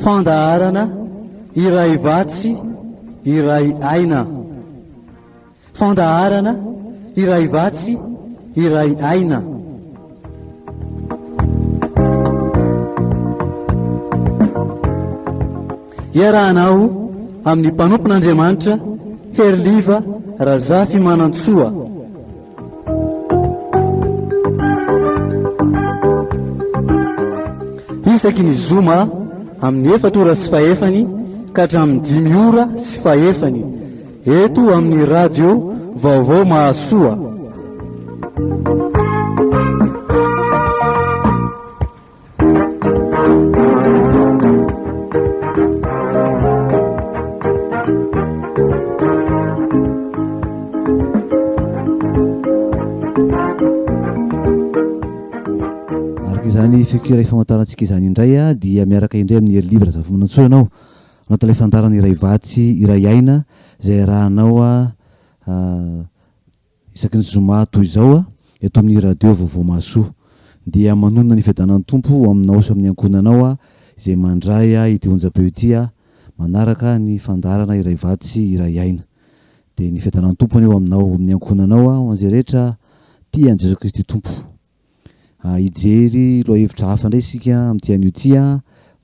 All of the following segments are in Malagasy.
fandaharana iray vatsy iray aina. Fandaharana iray vatsy iray aina. Iarahanao amin'ny mpanompon'Andriamanitra Herliva Razafy Manantsoa. Isaky ny zoma amin'ny 4 ora sy 5 ka hatramin'ny 5 ora sy 5 eto amin'ny radio Vaovao Mahasoa. Izany fikira famantarantsika izany indray dia miaraka indray amin'ny Herliva Razafy Manantsoa ianao anatin'ilay fandarana iray vatsy iray aina izay rahanao isaky ny zoma toy izao eto amin'ny radio Vaovao Mahasoa, dia manonona ny fiadanan'ny tompo aminao sy amin'ny ankonanao izay mandray ity onjam-peo ity manaraka ny fandarana iray vatsy iray aina. Dia ny fiadanan'ny tompo eo aminao amin'ny ankonanao ho an'izay rehetra tia an'i Jesoa Kristy tompo. Ijery loha hevitra hafa indray isika amin'ity anio ity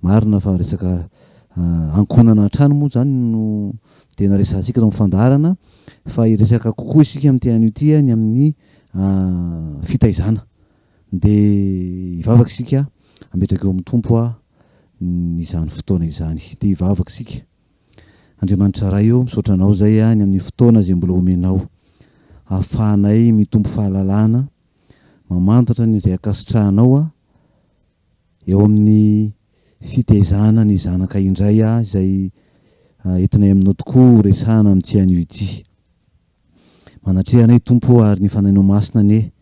marina fa resaka ankonana trano moa zany no tena resantsika tao amin'ny fandaharana, fa iresaka kokoa isika amin'ity anio ity ny amin'ny fitaizana. Dia hivavaka isika ametraka eo amin'ny tompo izany fotoana izany, dia hivavaka isika. Andriamanitra ray eo misaotra anao zay ny amin'ny fotoana izay mbola omenao, ahafahanay mitombo fahalalana, mamantatra ny izay akasitrahanao eo amin'ny fitaizana ny zanaka indray izay entinay aminao tokoa resahana amin'ity anio ity. Manatrehanay tompo ary ny fanahinao masina ane,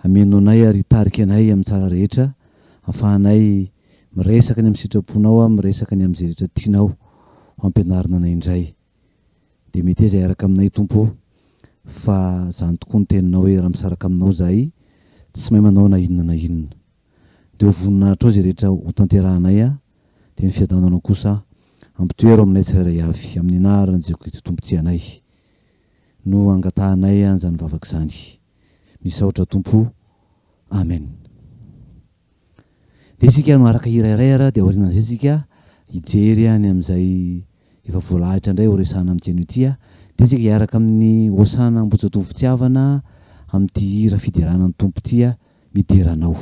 amenao anay ary tarika anay amin'ny tsara rehetra, ahafahanay miresaka ny amin'ny sitraponao, miresaka ny amin'izay rehetra tianao ampianarina anay indray. Dia mety izay araka aminay tompo, fa zany tokoa ny teninao hoe raha misaraka aminao zahay tsy mahay manao na inona na inona. Dia ho voninahitra ao izay rehetra ho tanterahanay dia ny fiadananao kosa ampitoero aminay tsirairay avy amin'ny anaran'i Jesoa Kristy tompontsy anay no angatahanay an'izany vavaka izany. Misaotra tompo, amen. Dia isika no araka hirairay dia aorianan'izay isika hijery ny amin'izay efa voalahitra indray ho resahana amin'ity anio ity dia isika hiaraka amin'ny hosana Ambotsatovy fitiavana amin'ity hira fideranan'ny tompo ity mideranao.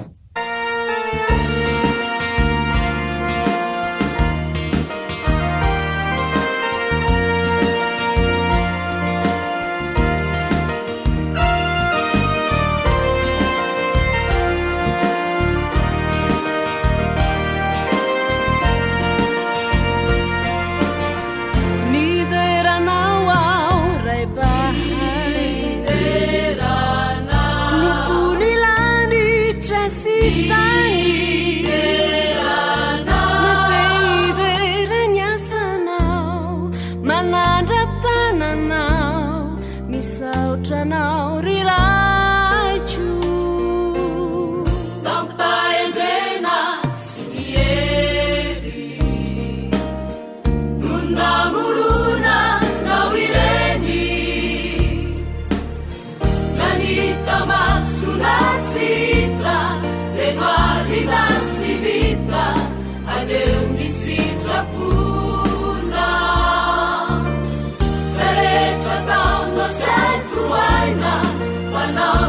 No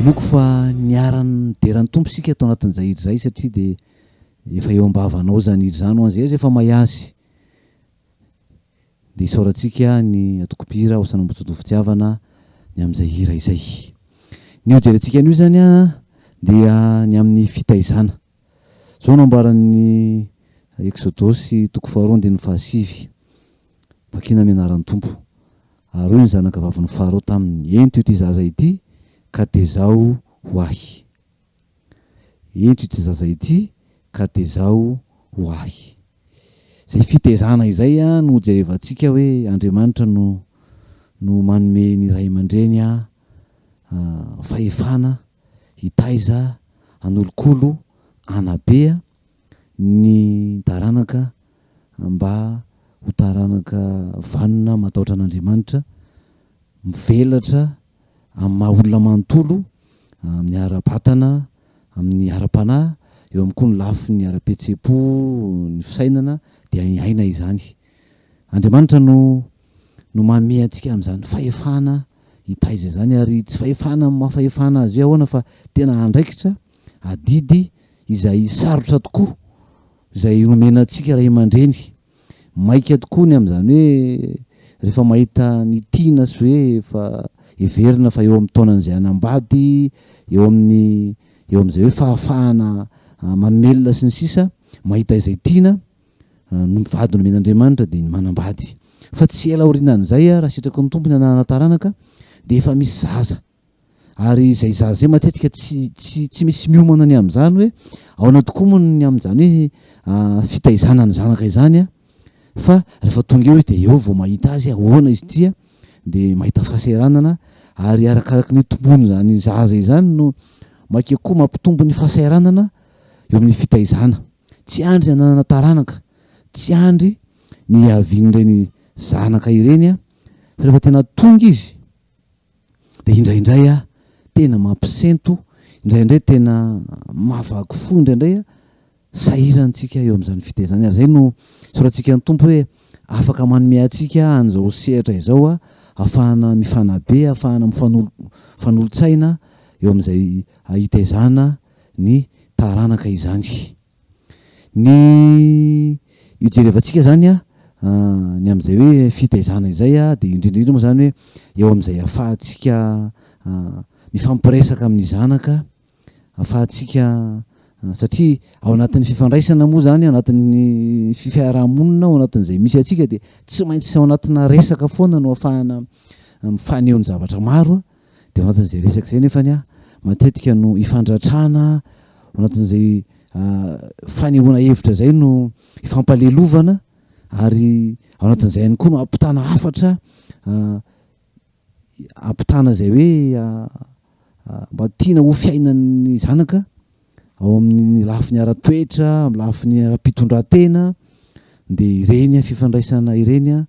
Loko fa niarany derany tompo sika atao anatin'izay hidry zay satria dia efa eo am-bavanao zany hidry zany ho an'izay efa mahazy dia isaorantsika ny atokopira ho sanambotsotony fitiavana ny amin'izay hira izay. Ny hojerentsika an'io zany a dia ny amin'ny fitaizana. Zao nambaran'ny Exodosy toko faharoa andininy fahasivy vakina amin'ny anaran'ny tompo. Ary io ny zanaka vavin'ny Farao tamin'ny ento ity zaza ity ka tezao ho ahy. Ento ity zaza ity ka tezao ho ahy. Zay fitezana izay a no jerevantsika hoe Andriamanitra no manome ny ray aman-dreny fahefana hitaiza an'olokolo anabea ny taranaka mba ho taranaka vanona matahotra an'Andriamanitra mivelatra amin'ny maha olona manontolo amin'ny ara-batana amin'ny ara-panahy eo amin'ny koa ny lafy ny ara-petsepo ny fisainana dia aina izany. Andriamanitra no manome antsika amin'izany fahefana hitaiza izany ary tsy fahefana mahafahefana azy io ahoana fa tena andraikitra adidy izay sarotra tokoa izay nomena antsika ray aman-dreny maika tokoa ny amin'izany hoe rehefa mahita ny tiana sy hoe fa everina fa eo amin'ny taonan'izay anambady eo amin'izay hoe fahafahana mamelona sy ny sisa mahita izay tiana no vady nomen'Andriamanitra dia ny manambady fa tsy ela orinan'izay raha sitraky ny tompony anana taranaka dia efa misy zaza ary izay zaza zay matetika tsy misy miomana ny amin'izany hoe aona tokoa moa ny amin'izany hoe fitaizana ny zanaka izany a fa rehefa tonga eo izy dia eo vao mahita azy ahoana izy tia dia mahita fahasahiranana ary arakaraky ny tombony zany zaza izany no maika koa mampitombo ny fahasahiranana eo amin'ny fitaizana. Tsy andry ny anana taranaka, tsy andry ny avian'ireny zanaka ireny a fa rehefa tena tonga izy dia indraindray a tena mampisento, indraindray tena mahavaky fo, indraindray a sahirantsika eo amin'izany fitaizana ary zay no sorantsika ny tompo hoe afaka manome antsika an'izao sehatra izao a ahafahana mifanabe, ahafahana mifanolo-tsaina eo amin'izay hitaizana ny taranaka izany. Ny ijerevantsika zany a ny amin'izay hoe fitaizana izay a dia indrindrindra moa zany hoe eo amin'izay ahafahantsika mifampiresaka amin'ny zanaka, ahafahantsika satria ao anatin'ny fifandraisana moa zany, ao anatin'ny fiarahamonina, ao anatin'izay misy antsika dia tsy maintsy ao anatina resaka foana no ahafahana mifaneho ny zavatra maro dia ao anatin'izay resaka izay nefany a matetika no ifandratrana ao anatin'izay fanehoana hevitra zay no ifampalelovana ary ao anatin'izay ihany koa no ampitana hafatra ampitana zay hoe mba tiana ho fiainan'ny zanaka ao amin'ny lafiny ara-toetra, amin'ny lafiny ara-pitondran-tena dia ireny fifandraisana ireny a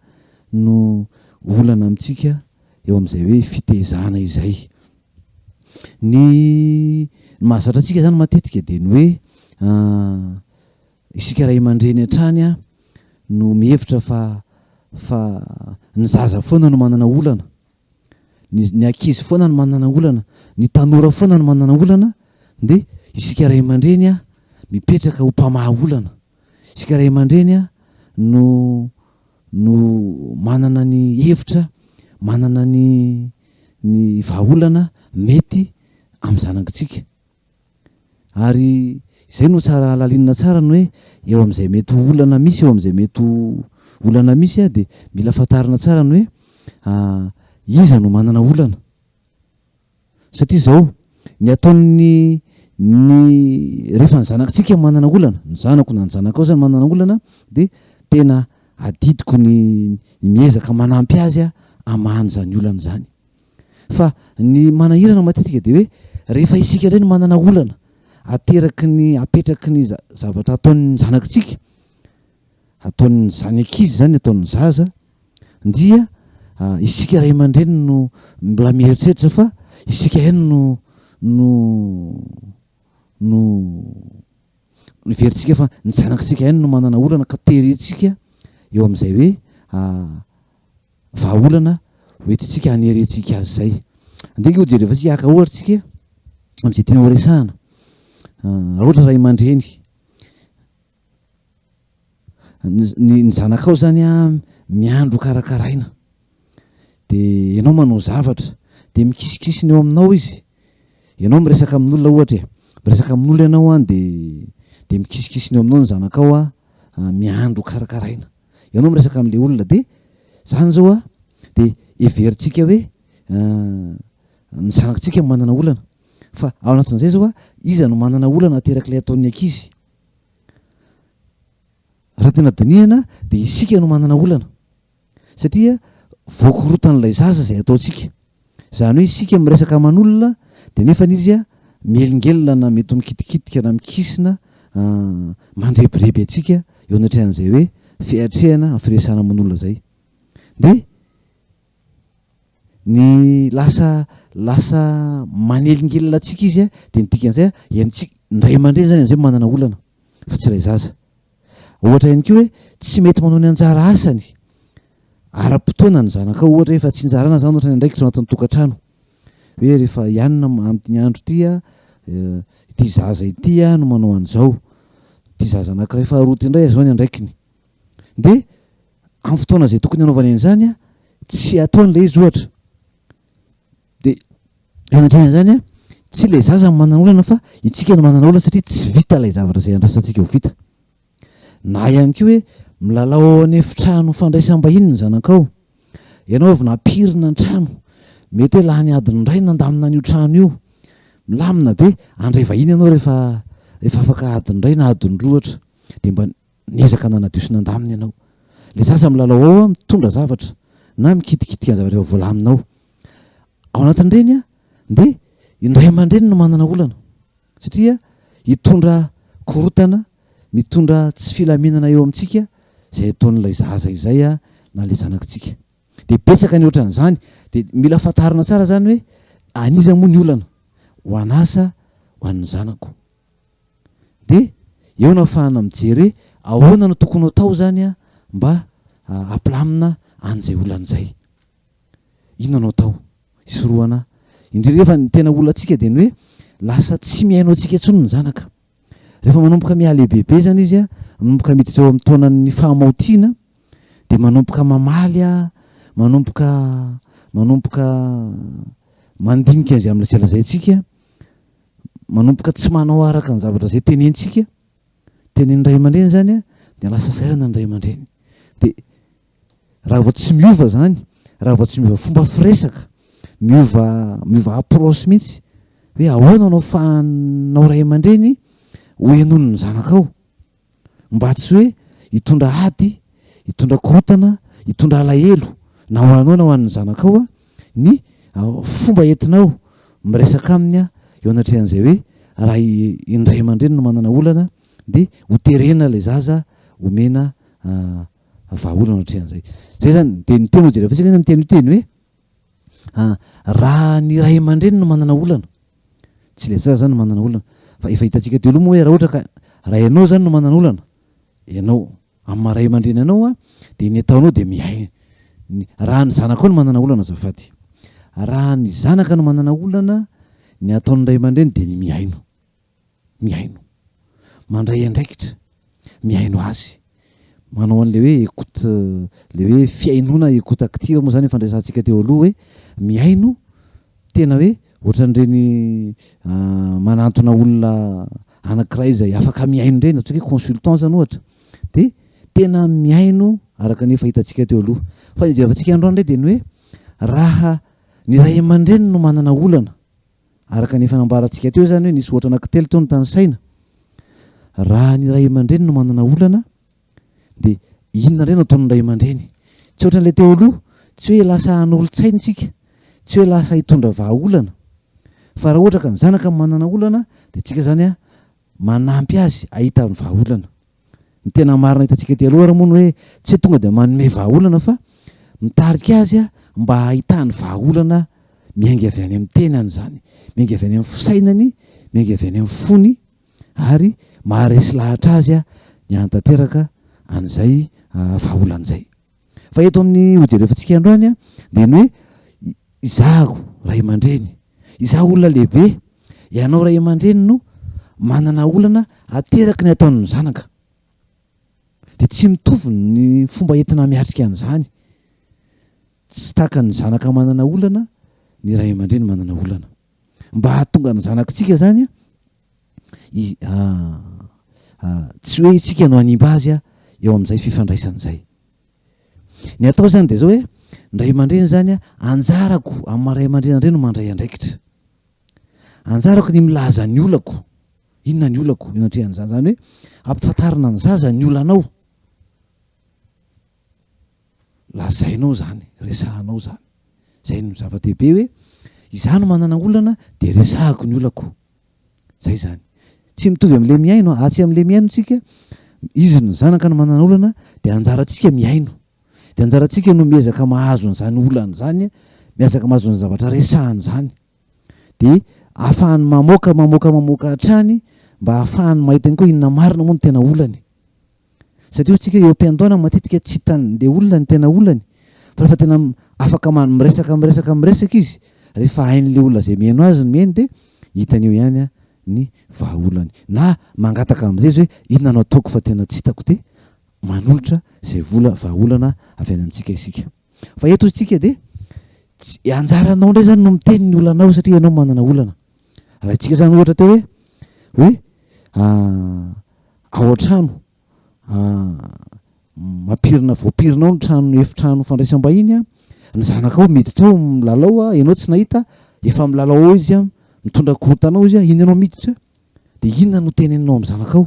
no olana amintsika eo amin'izay hoe fitaizana izay. Ny mahazatra antsika zany matetika dia ny hoe isika ray aman-dreny hatrany a no mihevitra fa ny zaza foana no manana olana, ny ankizy foana no manana olana, ny tanora foana no manana olana, de isika ray aman-dreny a mipetraka ho mpamaha olana, isika ray aman-dreny a no manana ny hevitra, manana ny vahaolana mety amin'ny zanakitsika. Ary izay no tsara alalinina tsara ny hoe eo amin'izay mety olana misy, eo amin'izay mety olana misy a de mila fantarina tsara ny hoe iza no manana olana. Satria zao ny ataon'ny rehefa ny zanakitsika manana olana, ny zanako na ny zanakao zany manana olana, de tena adidiko ny miezaka manampy azy a amahany zany olana zany. Fa ny manahirana matetika de hoe rehefa isika indray no manana olana, apetraky ny zavatra ataon'ny zanakitsika, ataon'ny zanyankizy zany, ataon'ny zaza, dia isika ray aman-dreny no mbola mieritreritra fa isika ihany no veritsika fa ny zanakitsika ihany no manana olana ka terentsika eo amin'izay hoe vahaolana hoentitsika hanerentsika azy zay. Andika ho jerefa tsika aka ohatra tsika amin'izay tena ho resahana, raha ohatra ray aman-dreny ny zanakao zany a miandro karakaraina, de ianao manao zavatra de mikisikisiny eo aminao izy, ianao miresaka amin'olona ohatra miresaka amin'olona ianao a de mikisikisiny eo aminao ny zanakao a miandro karakaraina, ianao miresaka amin'le olona de zany zao a de everitsika hoe ny zanakitsika manana olana. Fa ao anatin'izay zao a iza no manana olana aterak'ilay ataon'ny ankizy. Raha tena dinihana de isika no manana olana, satria voakorotan'ilay zaza zay ataontsika. Zany hoe isika miresaka aman'olona de nefa izy a mielingelina na mety mikitikitika na mikisina mandrebireby atsika eo anatrehan'izay hoe fiatrehana amin'ny firesahana aman'olona zay. De ny lasa manelingelina atsika izy a de ny dikan'izay ny ray aman-dreny zany am'izay manana olana fa tsy ilay zaza. Ohatra ihany koa hoe tsy mety manao ny anjara asany ara-potoana ny zanakao, ohatra hoe efa tsy njarana zany ohatra ny andraikitra ao anatin'ny tokantrano, hoe rehefa ianina amin'ny andro ity a ity zaza ity a no manao an'izao, ity zaza anankiray faharoa ty indray zao ny andraikiny, de amin'ny fotoana zay tokony anaovany an'izany a tsy ataon'lay izy ohatra, de anatrehana zany a tsy ilay zaza manana olana fa itsika no manana olana satria tsy vita ilay zavatra zay andrasantsika ho vita. Na ihany koa hoe milalao any efitrano fandraisam-bahiny ny zanakao, ianao avy nampirina ny trano, mety hoe lany adiny ray nandamina an'io trano io, milamina be andray vahiny ianao rehefa afaka adiny ray na adiny roa ohatra, de mba niezaka nanadio sy nandamina ianao. Le zaza milalao ao a mitondra zavatra na mikitikitika ny zavatra efa voalaminao. Ao anatin'ireny a de indray aman-dreny no manana olana, satria hitondra korotana, mitondra tsy filaminana eo amintsika zay ataon'ilay zaza izay a na le zanakitsika. De betsaka ny ohatran'izany, de mila fantarina tsara zany hoe aniza moa ny olana, ho anasa ho an'ny zanako. De eo no ahafahana mijery hoe ahoana no tokony atao zany a mba ampilamina an'izay olan'izay. Inona no atao hisorohana, indrindra rehefa ny tena olantsika de ny hoe lasa tsy miainao atsika intsony ny zanaka. Rehefa manomboka mihalehibebe zany izy a, manomboka miditra eo amin'ny taonan'ny fahamaotiana, de manomboka mamaly a, manomboka mandinika azy amin'ny lazalazaintsika, manomboka tsy manao araka ny zavatra zay tenentsika, tenen'ny ray aman-dreny zany a, de lasa sairana ny ray aman-dreny. De raha vao tsy miova zany, raha vao tsy miova fomba firesaka, miova approche mihitsy hoe ahoana anao fahanao ray aman-dreny ho henony ny zanakao, mba tsy hoe hitondra ady, hitondra korotana, hitondra alahelo na ho anao na ho an'ny zanakao a ny fomba entinao miresaka aminy a eo anatrehan'izay hoe raha indray aman-dreny no manana olana de ho terena le zaza omena vahaolana atrehan'izay. Zay zany de ny teny hojerefa sika ny teny teny hoe raha ny ray aman-dreny no manana olana, tsy le zaza zany no manana olana, fa efa hitantsika teo aloha moa hoe raha ohatra ka raha ianao zany no manana olana, ianao amin'ny maha ray aman-dreny anao a de ny ataonao de miay, raha ny zanakao no manana olana azafady, raha ny zanaka no manana olana ny ataon'ny ray aman-dreny de ny miaino mandray andraikitra miaino azy manao an'le hoe écoute le hoe fiainona écoute active moa zany fandraisantsika teo aloha hoe miaino tena hoe ohatran'ireny manantona olona anankiray izay afaka miaino ireny atao hoe consultant zany ohatra de tena miaino araka ny fahitantsika teo aloha fa jerevantsika androany ndray de ny hoe raha ny ray aman-dreny no manana olana araka ny fanambarantsika teo zany hoe nisy ohatra anankitelo teo ny tany saina raha ny ray aman-dreny no manana olana de inona indray no ataon'ny ray aman-dreny tsy ohatran'ilay teo aloha tsy hoe lasa an'olon-tsaintsika tsy hoe lasa hitondra vahaolana fa raha ohatra ka ny zanaka manana olana de tsika zany a manampy azy ahita ny vahaolana ny tena marina hitantsika teo aloha raha moa ny hoe tsy hoe tonga de manome vahaolana fa mitarika azy a mba ahitany vahaolana miainga avy any amin'ny tenany zany miainga avy any amin'ny fisainany miainga avy any amin'ny fony ary maharesy lahatra azy a ny antanteraka an'izay vahaolan'izay fa eto amin'ny hojerefantsika androany a de ny hoe izahako ray aman-dreny izaho olona lehibe ianao ray aman-dreny no manana olana ateraky ny ataon'ny zanaka de tsy mitovy ny fomba entina miatrika an'izany tsy taka ny zanaka manana olana ny ray aman-dreny manana olana mba hahatonga ny zanakitsika zany tsy hoe itsika no hanimba azy a eo amin'izay fifandraisan'izay ny atao zany de zao hoe ny ray aman-dreny zany a anjarako amin'ny ray aman-dreny andreny no mandray andraikitra anjarako ny milaza ny olako inona ny olako inatrehan'izany zany hoe ampifantarina ny zaza ny olanao lazainao zany resahanao zany zay no zava-dehibe hoe izaho no manana olana de resahako ny olako zay zany tsy mitovy amin'le miaino atsy amin'le miaino tsika izy ny zanaka no manana olana de anjaratsika miaino de anjaratsika no miezaka mahazo n'izany olana zany miezaka mahazo ny zavatra resahany zany de ahafahany mamoaka hatrany mba ahafahany mahita any koa inona marina moa ny tena olany satria tsika eo am-piandoana matetika tsy hitan'le olona ny tena olany fa rehefa tena afaka miresaka izy rehefa hain'le olona zay miaino azy ny miaino de hitany eo ihany a ny vahaolany na mangataka amin'izay izy hoe inona no ataoko fa tena tsy hitako de manolotra zay vola vahaolana avy any amintsika isika fa eto tsika de anjaranao ndray zany no miteny ny olanao satria ianao manana olana raha itsika zany ohatra teo hoe ao an-trano mampirina voapirinao ny trano efitrano fandraisam-bahiny a ny zanakao miditra ao milalao a ianao tsy nahita efa milalao ao izy a mitondra korontanao izy a iny ianao miditra de inona no teneninao amin'ny zanakao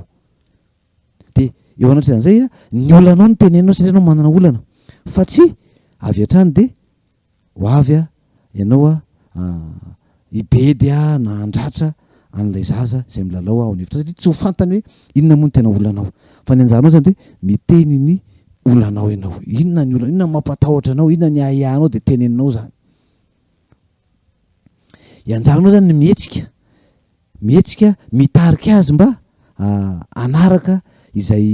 de eo anatran'izay a ny olanao no teneninao satria anao manana olana fa tsy avy hatrany de ho avy a ianao a ibedy a na andratra an'ilay zaza izay milalao ao anefitra satria tsy ho fantany hoe inona moa ny tena olanao fa ny anjaranao zany de miteny ny olanao ianao inona ny olana inona mampatahotra anao inona ny ahiahanao de teneninao zany ianjaranao zany ny mihetsika mitarika azy mba anaraka izay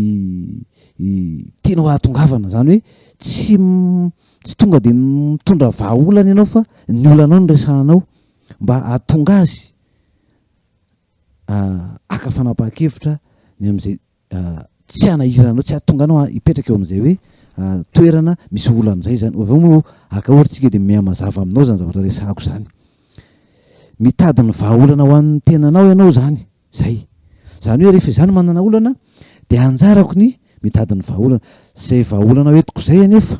tianao ahatongavana zany hoe tsy tonga de mitondra vahaolana ianao fa ny olanao no resahanao mba ahatonga azy aka fanapahan-kevitra ny am'izay tsy anahiranao tsy ahatonga anao hipetraka eo amin'izay hoe toerana misy olan'izay zany aveo moa aka ohatritsika de mihamazava aminao zany zavatra resahako zany mitady ny vahaolana ho an'ny tenanao ianao zany zay zany hoe rehefa izany manana olana de anjarako ny mitady ny vahaolana zay vahaolana hoentiko zay anefa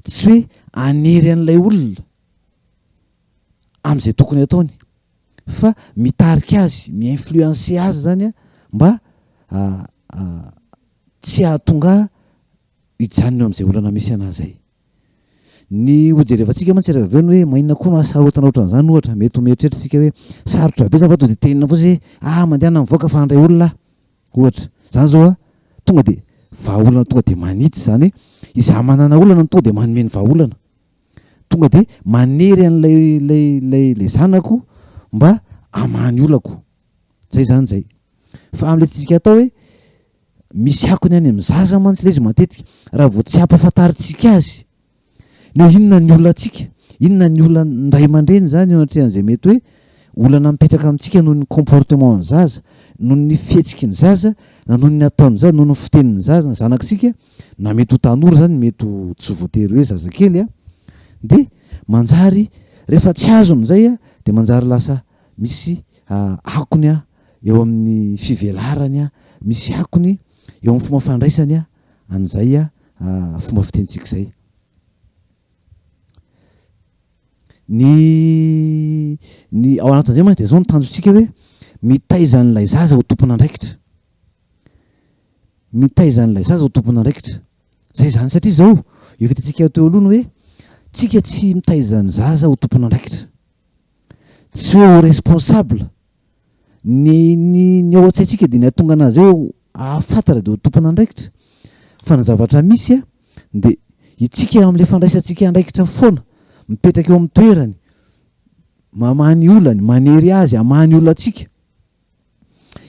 tsy hoe anery an'ilay olona am'izay tokony ataony fa mitarika azy mi-influencer azy zany a mba tsy ahatonga hijanona am'izay olana misy anazay ny hojerevantsika mantsy rehefa aveo ny hoe maninona koa no asarotana ohatran'izany ohatra mety ho mieritreritsika hoe sarotra be zany fa to de tenina fotsy hoe mandehana mivoaka fa handray olona ohatra zany zao a tonga de vahaolana tonga de manitsy zany hoe izaho manana olana tonga de manome ny vahaolana tonga de manery an'lay zanako mba amany olako zay zany zay fa am'le tsika atao hoe misy akony any amin'ny zaza mantsy le izy matetika raha vao tsy ampafantaritsika azy ny hoe inona ny olona atsika inona ny olana ndray aman-dreny zany anatrehan'izay mety hoe olana mipetraka amintsika noho ny comportement ny zaza, noho ny fihetsiky ny zaza, na noho ny ataony zaza, noho ny fitenin'ny zaza ny zanakitsika, na mety ho tanora zany, mety ho tsy voatery hoe zazakely a, de manjary rehefa tsy azony zay a de manjary lasa misy akony a eo amin'ny fivelarany a, misy akony eo amin'ny fomba fandraisany a an'izay a fomba fitenitsika zay. Ny ao anatin'izay mantsy de zao ny tanjotsika hoe mitaiza an'ilay zaza ho tompona andraikitra, mitaiza an'ilay zaza ho tompona andraikitra zay zany, satria zao io fitantsika teo aloha hoe tsika tsy mitaiza ny zaza ho tompona andraikitra, tsy hoe ho responsable ny ao an-tsaitsika de ny atonga anazy eo ahafantatra de ho tompona andraikitra, fa ny zavatra misy a de itsika am'le fandraisantsika andraikitra foana, mipetraka eo amin'ny toerany, mamany olany, manery azy, amany olona atsika,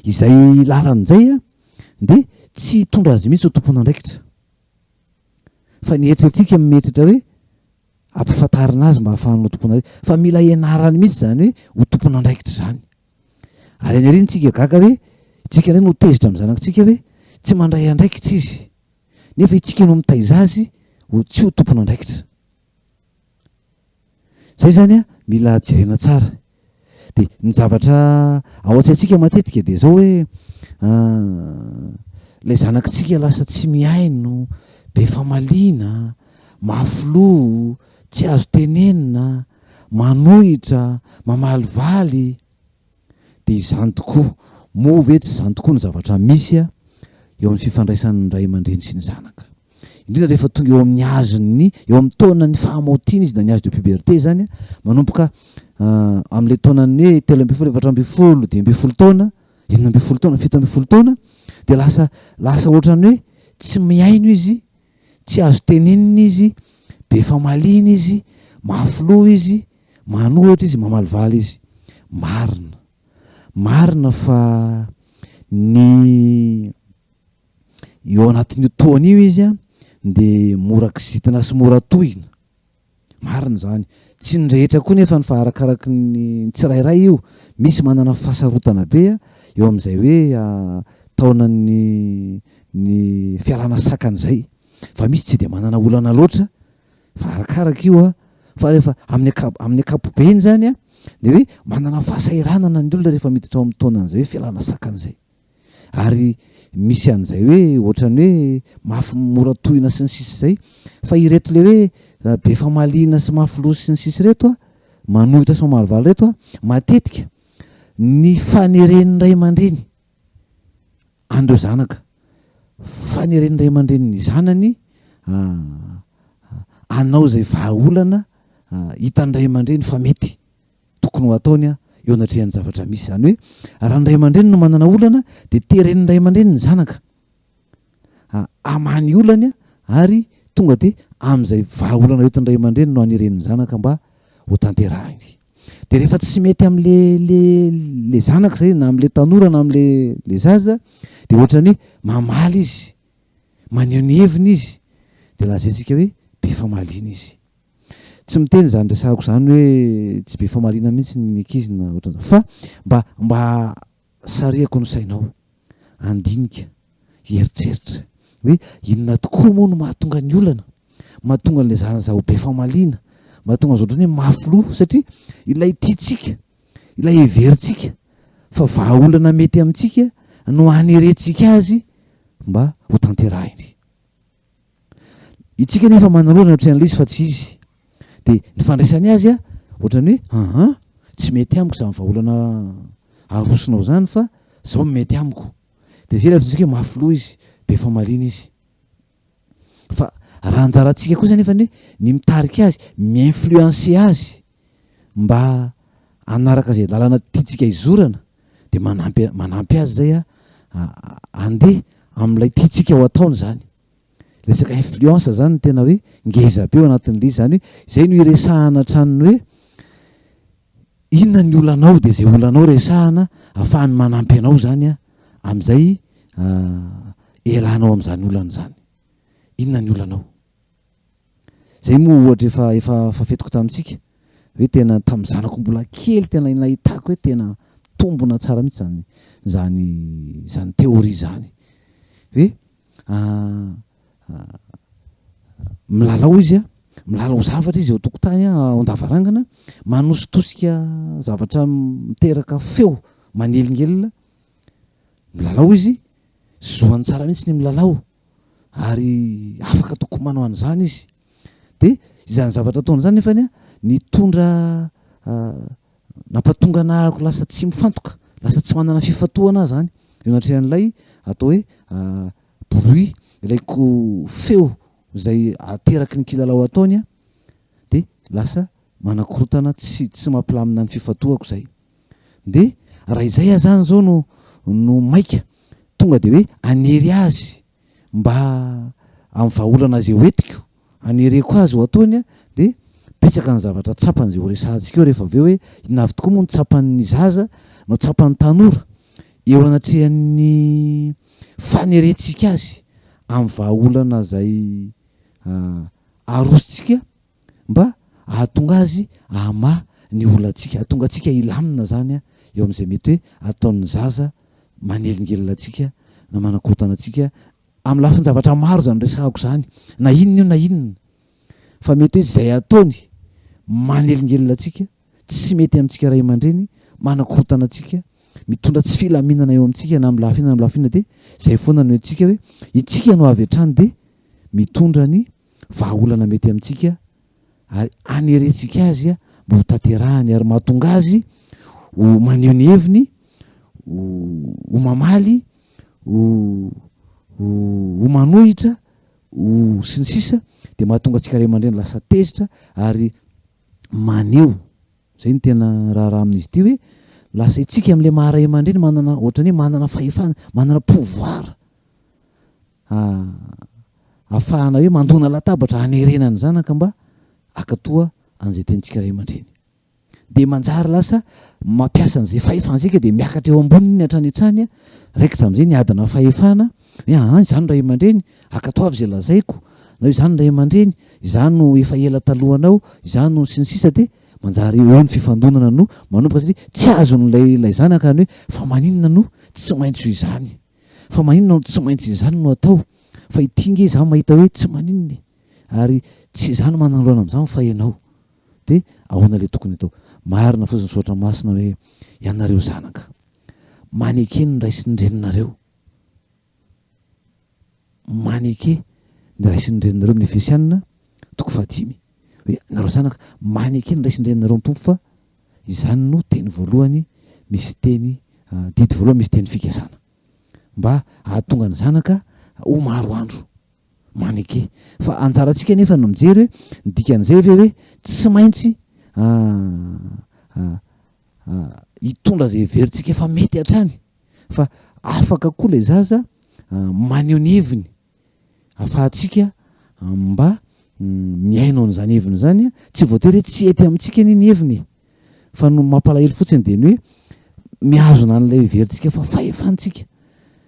izay lalan'izay a de tsy hitondra azy mihitsy ho tompona andraikitra, fa ny eritreretintsika mimetritra hoe ampifantarina azy mba ahafahana ho tompona andraikitra, fa mila ianarany mihitsy zany hoe ho tompona andraikitra zany. Ary any arintsika gaga hoe itsika indray no tezitra amin'ny zanakitsika hoe tsy mandray andraikitra izy, nefa itsika no mitaiza azy ho tsy ho tompona andraikitra. Zay zany a mila jerena tsara. De ny zavatra ao an-tsaitsika matetika de zao hoe lay zanakitsika lasa tsy miaino, be famaliana, mafilo, tsy azo tenenina, manohitra, mamalivaly, de izany tokoa moa ve tsy izany tokoa ny zavatra misy a eo amin'ny fifandraisan'ny ray aman-dreny sy ny zanaka, indrindra rehefa tonga eo amin'ny azony, eo amin'ny taonany fahamaotiana izy na ny âge de puberté zany a, manomboka amin'le taonany hoe 3 ambin'ny folo, 4 ambin'ny folo, 10 ambin'ny folo taona, 9 ambin'ny folo taona, 7 ambin'ny folo taona, de lasa ohatrany hoe tsy miaino izy, tsy azo tenenina izy, be famaliana izy, mafilo izy, manohitra izy, mamalivaly izy. Marina fa ny eo anatin'io taona io izy a de mora kizitina sy mora tohina, marina zany. Tsy ny rehetra koa nefa ny faharakaraky ny tsirairay io, misy manana fahasarotana be a eo amin'izay hoe taonany ny fialana sakan'izay, fa misy tsy de manana olana loatra, fa arakaraka io a, fa rehefa amin'ny ankapobeny zany a de hoe manana fahasairanana ny olona rehefa miditra ao amin'ny taonan'izay hoe fialana sakan'izay, ary misy an'izay hoe ohatrany hoe mafy mora tohina sy ny sisy zay, fa ireto le hoe be famaliana sy mafilo sy ny sisy reto a, manohitra sy mamalivaly reto a, matetika ny faneren'ny ray aman-dreny andreo zanaka, faneren'ny ray aman-dreny ny zanany anao zay vahaolana hitan'ny ray aman-dreny fa mety tokony ho ataony a eo anatrehan'ny zavatra misy, zany hoe raha ny ray aman-dreny no manana olana de teren'ny ray aman-dreny ny zanaka amany olany a, ary tonga de am'izay vahaolana entin'ny ray aman-dreny no aniren'ny zanaka mba ho tanterahiny. De rehefa tsy mety am'le zanaka zay, na am'le tanora na am'le zaza, de ohatrany hoe mamaly izy, maneho ny heviny izy, de lazaintsika hoe be famaliana izy. Tsy miteny zany resahako zany hoe tsy be famaliana mihitsy ny ankizy na ohatran'izany, fa mba sariako ny sainao, andinika, hieritreritra hoe inona tokoa moa no mahatonga ny olana, mahatonga an'le zaza ho be famaliana, mahatonga azy ohatrany hoe mafilo, satria ilay tiatsika, ilay heverintsika fa vahaolana mety amintsika no hanerentsika azy mba ho tanterahiny. Itsika nefa manalona ohatran'ilay izy fa tsy izy, de ny fandraisany azy a ohatrany hoe tsy mety amiko zany vahaolana arosinao zany, fa zao mety amiko, de zay le ataontsika hoe mafilo izy, be famaliana izy. Fa raha anjarantsika koa zany nefa hoe ny mitarika azy, mi-influencer azy mba anaraka zay lalàna tiatsika izorana, de manampy azy zay a andeha amin'ilay tiatsika ho ataony zany. Resaka influence zany tena hoe ngeza be ao anatin'le izy, zany hoe zay no iresahana hatranony hoe inona ny olanao, de zay olanao resahana ahafahany manampy anao zany a am'izay elanao am'zany olana zany. Inona ny olanao? zay moa ohatra efa fetiko tamintsika hoe tena tamin'ny zanako mbola kely tena nahitako hoe tena tombona tsara mihitsy zany théorie zany hoe milalao izy milalao zavatra izy eo tokotany ao an-davarangana manositosika zavatra miteraka feo manelingelina milalao izy zoany tsara mihitsy ny milalao ary afaka toko manao an'izany izy de izany zavatra ataony zany nefany nitondra nampatonga anahako lasa tsy mifantoka lasa tsy manana fifatoana zany ionatrehan'ilay atao hoe bruit ilay feo zay ateraky ny kilalao ataony de lasa manakorotana tsy mampilamina ny fifatoako zay de raha izay zany zao no maika tonga de hoe anery azy mba amin'ny vahaolana zay hoetiko anereko azy ho ataony de petsaka ny zavatra tsapany zay ho resahantsika eo rehefa aveo hoe inavy tokoa moa ny tsapan'ny zaza no tsapan'ny tanora eo anatrehan'ny fanerentsika azy amin'ny vahaolana zay arositsika mba ahatonga azy ama ny olantsika ahatonga atsika ilamina zany eo amin'izay mety hoe ataon'ny zaza manelingelina atsika na manakotana atsika amin'ny lafiny zavatra maro zany resahako zany na inona io na inona fa mety hoe zay ataony manelingelina atsika tsy mety amintsika ray aman-dreny manakotana atsika mitondra tsy filaminana eo amintsika na amin'ny lafina de zay foana no atsika hoe itsika no avy hatrany de mitondra ny vahaolana mety amintsika ary anerentsika azy mba ho tanterahany ary mahatonga azy ho maneho ny heviny ho mamaly ho manohitra ho sy ny sisa de mahatonga atsika ray aman-dreny lasa tezitra ary maneho zay ny tena raha amin'izy ity hoe lasa itsika amin'le maharay aman-dreny manana ohatrany hoe manana fahefana manana pouvoir ahafahana hoe mandona latabatra hanerenany zanaka mba akatoa an'izay tentsika ray aman-dreny de manjary lasa mampiasa an'izay fahefansika de miakatra eo amboniny hatrany hatrany raikitra amin'izay ny adina fahefana hoe izany ray aman-dreny akatoa avy zay lazaiko na izany ray aman-dreny izany no efa ela talohanao izany no sy ny sisa de manjary eo ny fifandonana no manomboka satria tsy azon'lay zanaka ny hoe fa maninona no tsy maintsy izany fa maninona no tsy maintsy izany no atao fa itinga izy mahita hoe tsy maninony ary tsy izany mananoloana amin'izany fa ianao de ahoana le tokony atao marina fotsiny soatra masina hoe ianareo zanaka maneke ny ray sy ny reninareo maneke ny ray sy ny reninareo amin'ny Efesianina 5 hoe nareo zanaka maneke ny ray sy ny reninareo ny tompo fa izany no teny voalohany misy teny didy voalohany misy teny fikasana mba ahatonga ny zanaka ho maro andro maneke fa anjarantsika nefa no mijery hoe ny dikan'izay ve hoe tsy maintsy hitondra zay heverintsika efa mety hatrany fa afaka koa lay zaza maneho ny heviny ahafahantsika mba miaino an'izany heviny zany tsy voatery hoe tsy ety amintsika ny heviny fa no mampalahelo fotsiny de ny hoe mihazona an'ilay heverintsika fa fahefantsika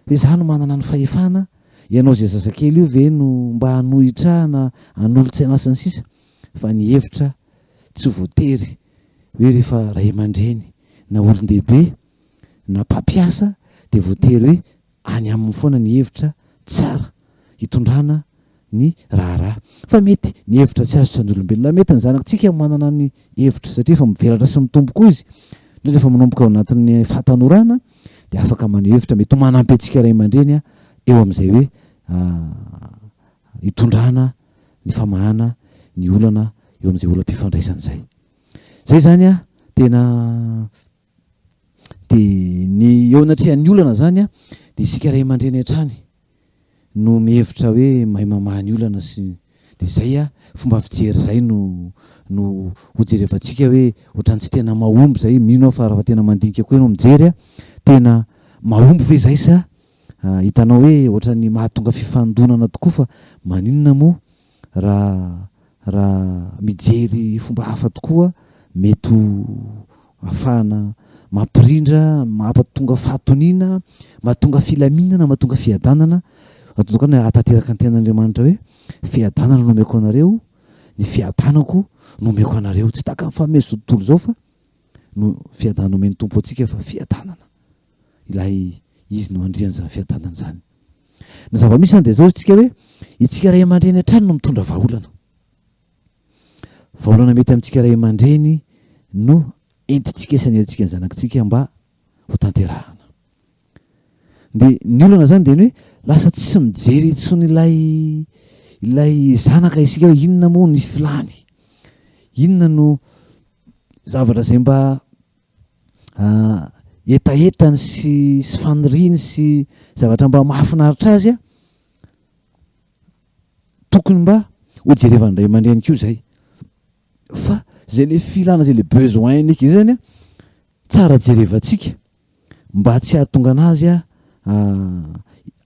hoe zany no manana ny fahefana ianao zay zazakely io ve no mba hanohitra na hanolotsaina sy ny sisa fa ny hevitra tsy voatery hoe rehefa ray aman-dreny na olon-dehibe na mpampiasa de voatery hoe any amin'ny foana ny hevitra tsara hitondrana ny raharaha fa mety ny hevitra tsy azo tsy an'olombelona mety ny zanakitsika manana ny hevitra satria efa mivelatra sy mitombo koa izy indrindra efa manomboka ao anatin'ny fahatanorana de afaka maneho hevitra mety ho manampy antsika ray aman-dreny eo amin'izay hoe hitondrana ny famahana ny olana eo amin'izay olam-pifandraisan'izay zay zany tena de ny eo anatrehan'ny olana zany de isika ray aman-dreny hatrany no mihevitra hoe mahay mamaha ny olana sy de zay fomba fijery zay no hojerevantsika hoe ohatrany tsy tena mahomby zay mino fa raha tena mandinika koa ianao mijery tena mahomby ve zay sa hitanao hoe ohatrany mahatonga fifandonana tokoa fa maninona moa raha mijery fomba hafa tokoa mety ahafahana mampirindra mampatonga fahatoniana mahatonga filaminana mahatonga fiadanana atotokana atanteraka ny tenan'Andriamanitra hoe fiadanana no omeko anareo ny fiadanako nomeko anareo tsy taka mifameso zao tontolo zao fa no fiadana omeny tompo atsika fa fiadanana ilay izy no andrian'izany fiadanana zany. Ny zava-misy zany de zao tsika hoe itsika ray aman-dreny hatrany no mitondra vahaolana mety amintsika ray aman-dreny no entitsika sanerintsika ny zanakitsika mba ho tanterahana. De ny olana zany de ny hoe lasa tsy mijery intsony ilay zanaka isika hoe inona moa ny filany, inona no zavatra zay mba etaetany sy faniriny sy zavatra mba mahafinaritra azy a tokony mba ho jerevany ray aman-dreny koa zay. Fa zay le filana zay le besoin nika izy zany a tsara jerevantsika mba tsy ahatonga anazy a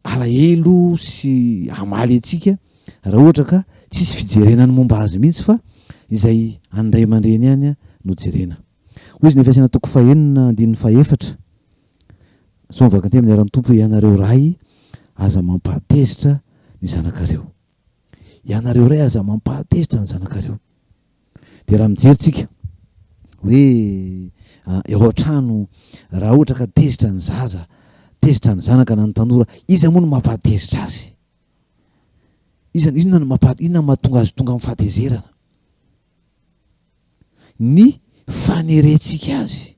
alahelo sy amaly atsika raha ohatra ka tsisy fijerenany momba azy mihitsy fa izay an'ray aman-dreny ihany a no jerena. Hoy izy ny fiasana toko fahenina andininy faefatra so mivaka ty amin'ny aran'ny tompo ianareo ray aza mampahatezitra ny zanakareo, ianareo ray aza mampahatezitra ny zanakareo. De raha mijeritsika hoe eo an-trano raha ohatra ka tezitra ny zaza, tezitra ny zanaka na ny tanora, iza moa no mampahatezitra azy? Inona no mahatonga azy tonga amin'ny fahatezerana? Ny faneretsika azy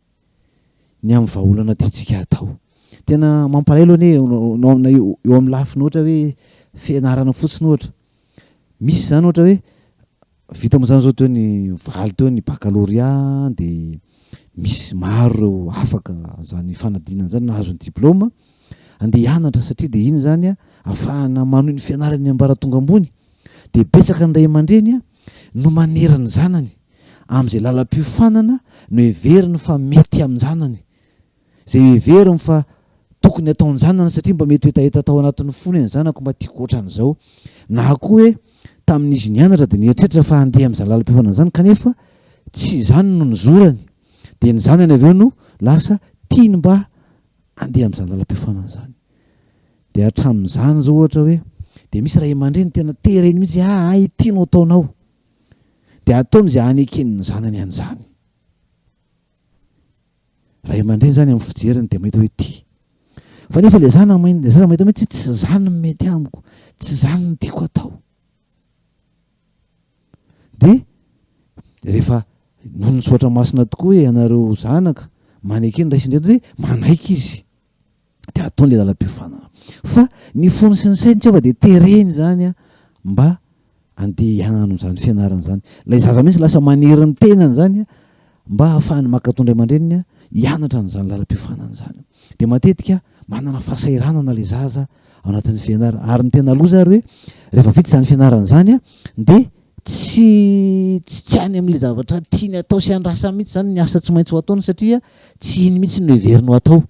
ny amin'ny vahaolana tiantsika atao. Tena mampalahelo anie eo amin'ny lafiny ohatra hoe fianarana fotsiny ohatra. Misy zany ohatra hoe vita moa zao teo ny valy teo ny baccalauréat de misy maro afaka zany fanadinana zany nahazo ny diplôma andeha hianatra satria de iny zany a ahafahana manohy ny fianarany ambaratonga ambony. De betsaka ny ray aman-dreny a no manerany zanany amin'izay lalam-piofanana no heveriny fa mety amin'ny zanany, zay heveriny fa tokony ataony zanany satria mba mety etaeta tao anatin'ny fony ny zanako mba tiako ohatran'izao, na koa hoe tamin'izy nianatra de nieritreritra fa andeha amin'izany lalam-piofanana zany kanefa tsy zany no nizorany, de ny zanany avy eo no lasa tiany mba andeha amin'izany lalam-piofanana zany. De hatramin'izany zao ohatra hoe de misy ray aman-dreny tena tereny mihitsy ay tianao ataonao de ataony zay haneken'ny zanany an'izany. Ray aman-dreny zany amin'ny fijeriny de mahita hoe ty fa nefa le zaza mahita mihitsy tsy zany no mety amiko, tsy zany no tiako atao. De rehefa noho ny soatra masina tokoa hoe ianareo zanaka manekeny raisindreto hoe manaiky izy de ataony le lalam-piofanana. Fa ny fony sy ny sainy tsy ava de tereny zany a mba andeha hianana amin'izany fianarana zany. Lay zaza mihitsy lasa manery ny tenany zany a mba ahafahany mankatondra aman-dreniny a hianatra an'izany lalam-piofanana zany. De matetika manana fahasairanana le zaza ao anatin'ny fianarana ary ny tena loza ary hoe rehefa vita zany fianarana zany a de tsy any amin'le zavatra tiany atao sy andrasa mihitsy zany ny asa tsy maintsy ho ataony satria tsy iny mihitsy no heverinao atao.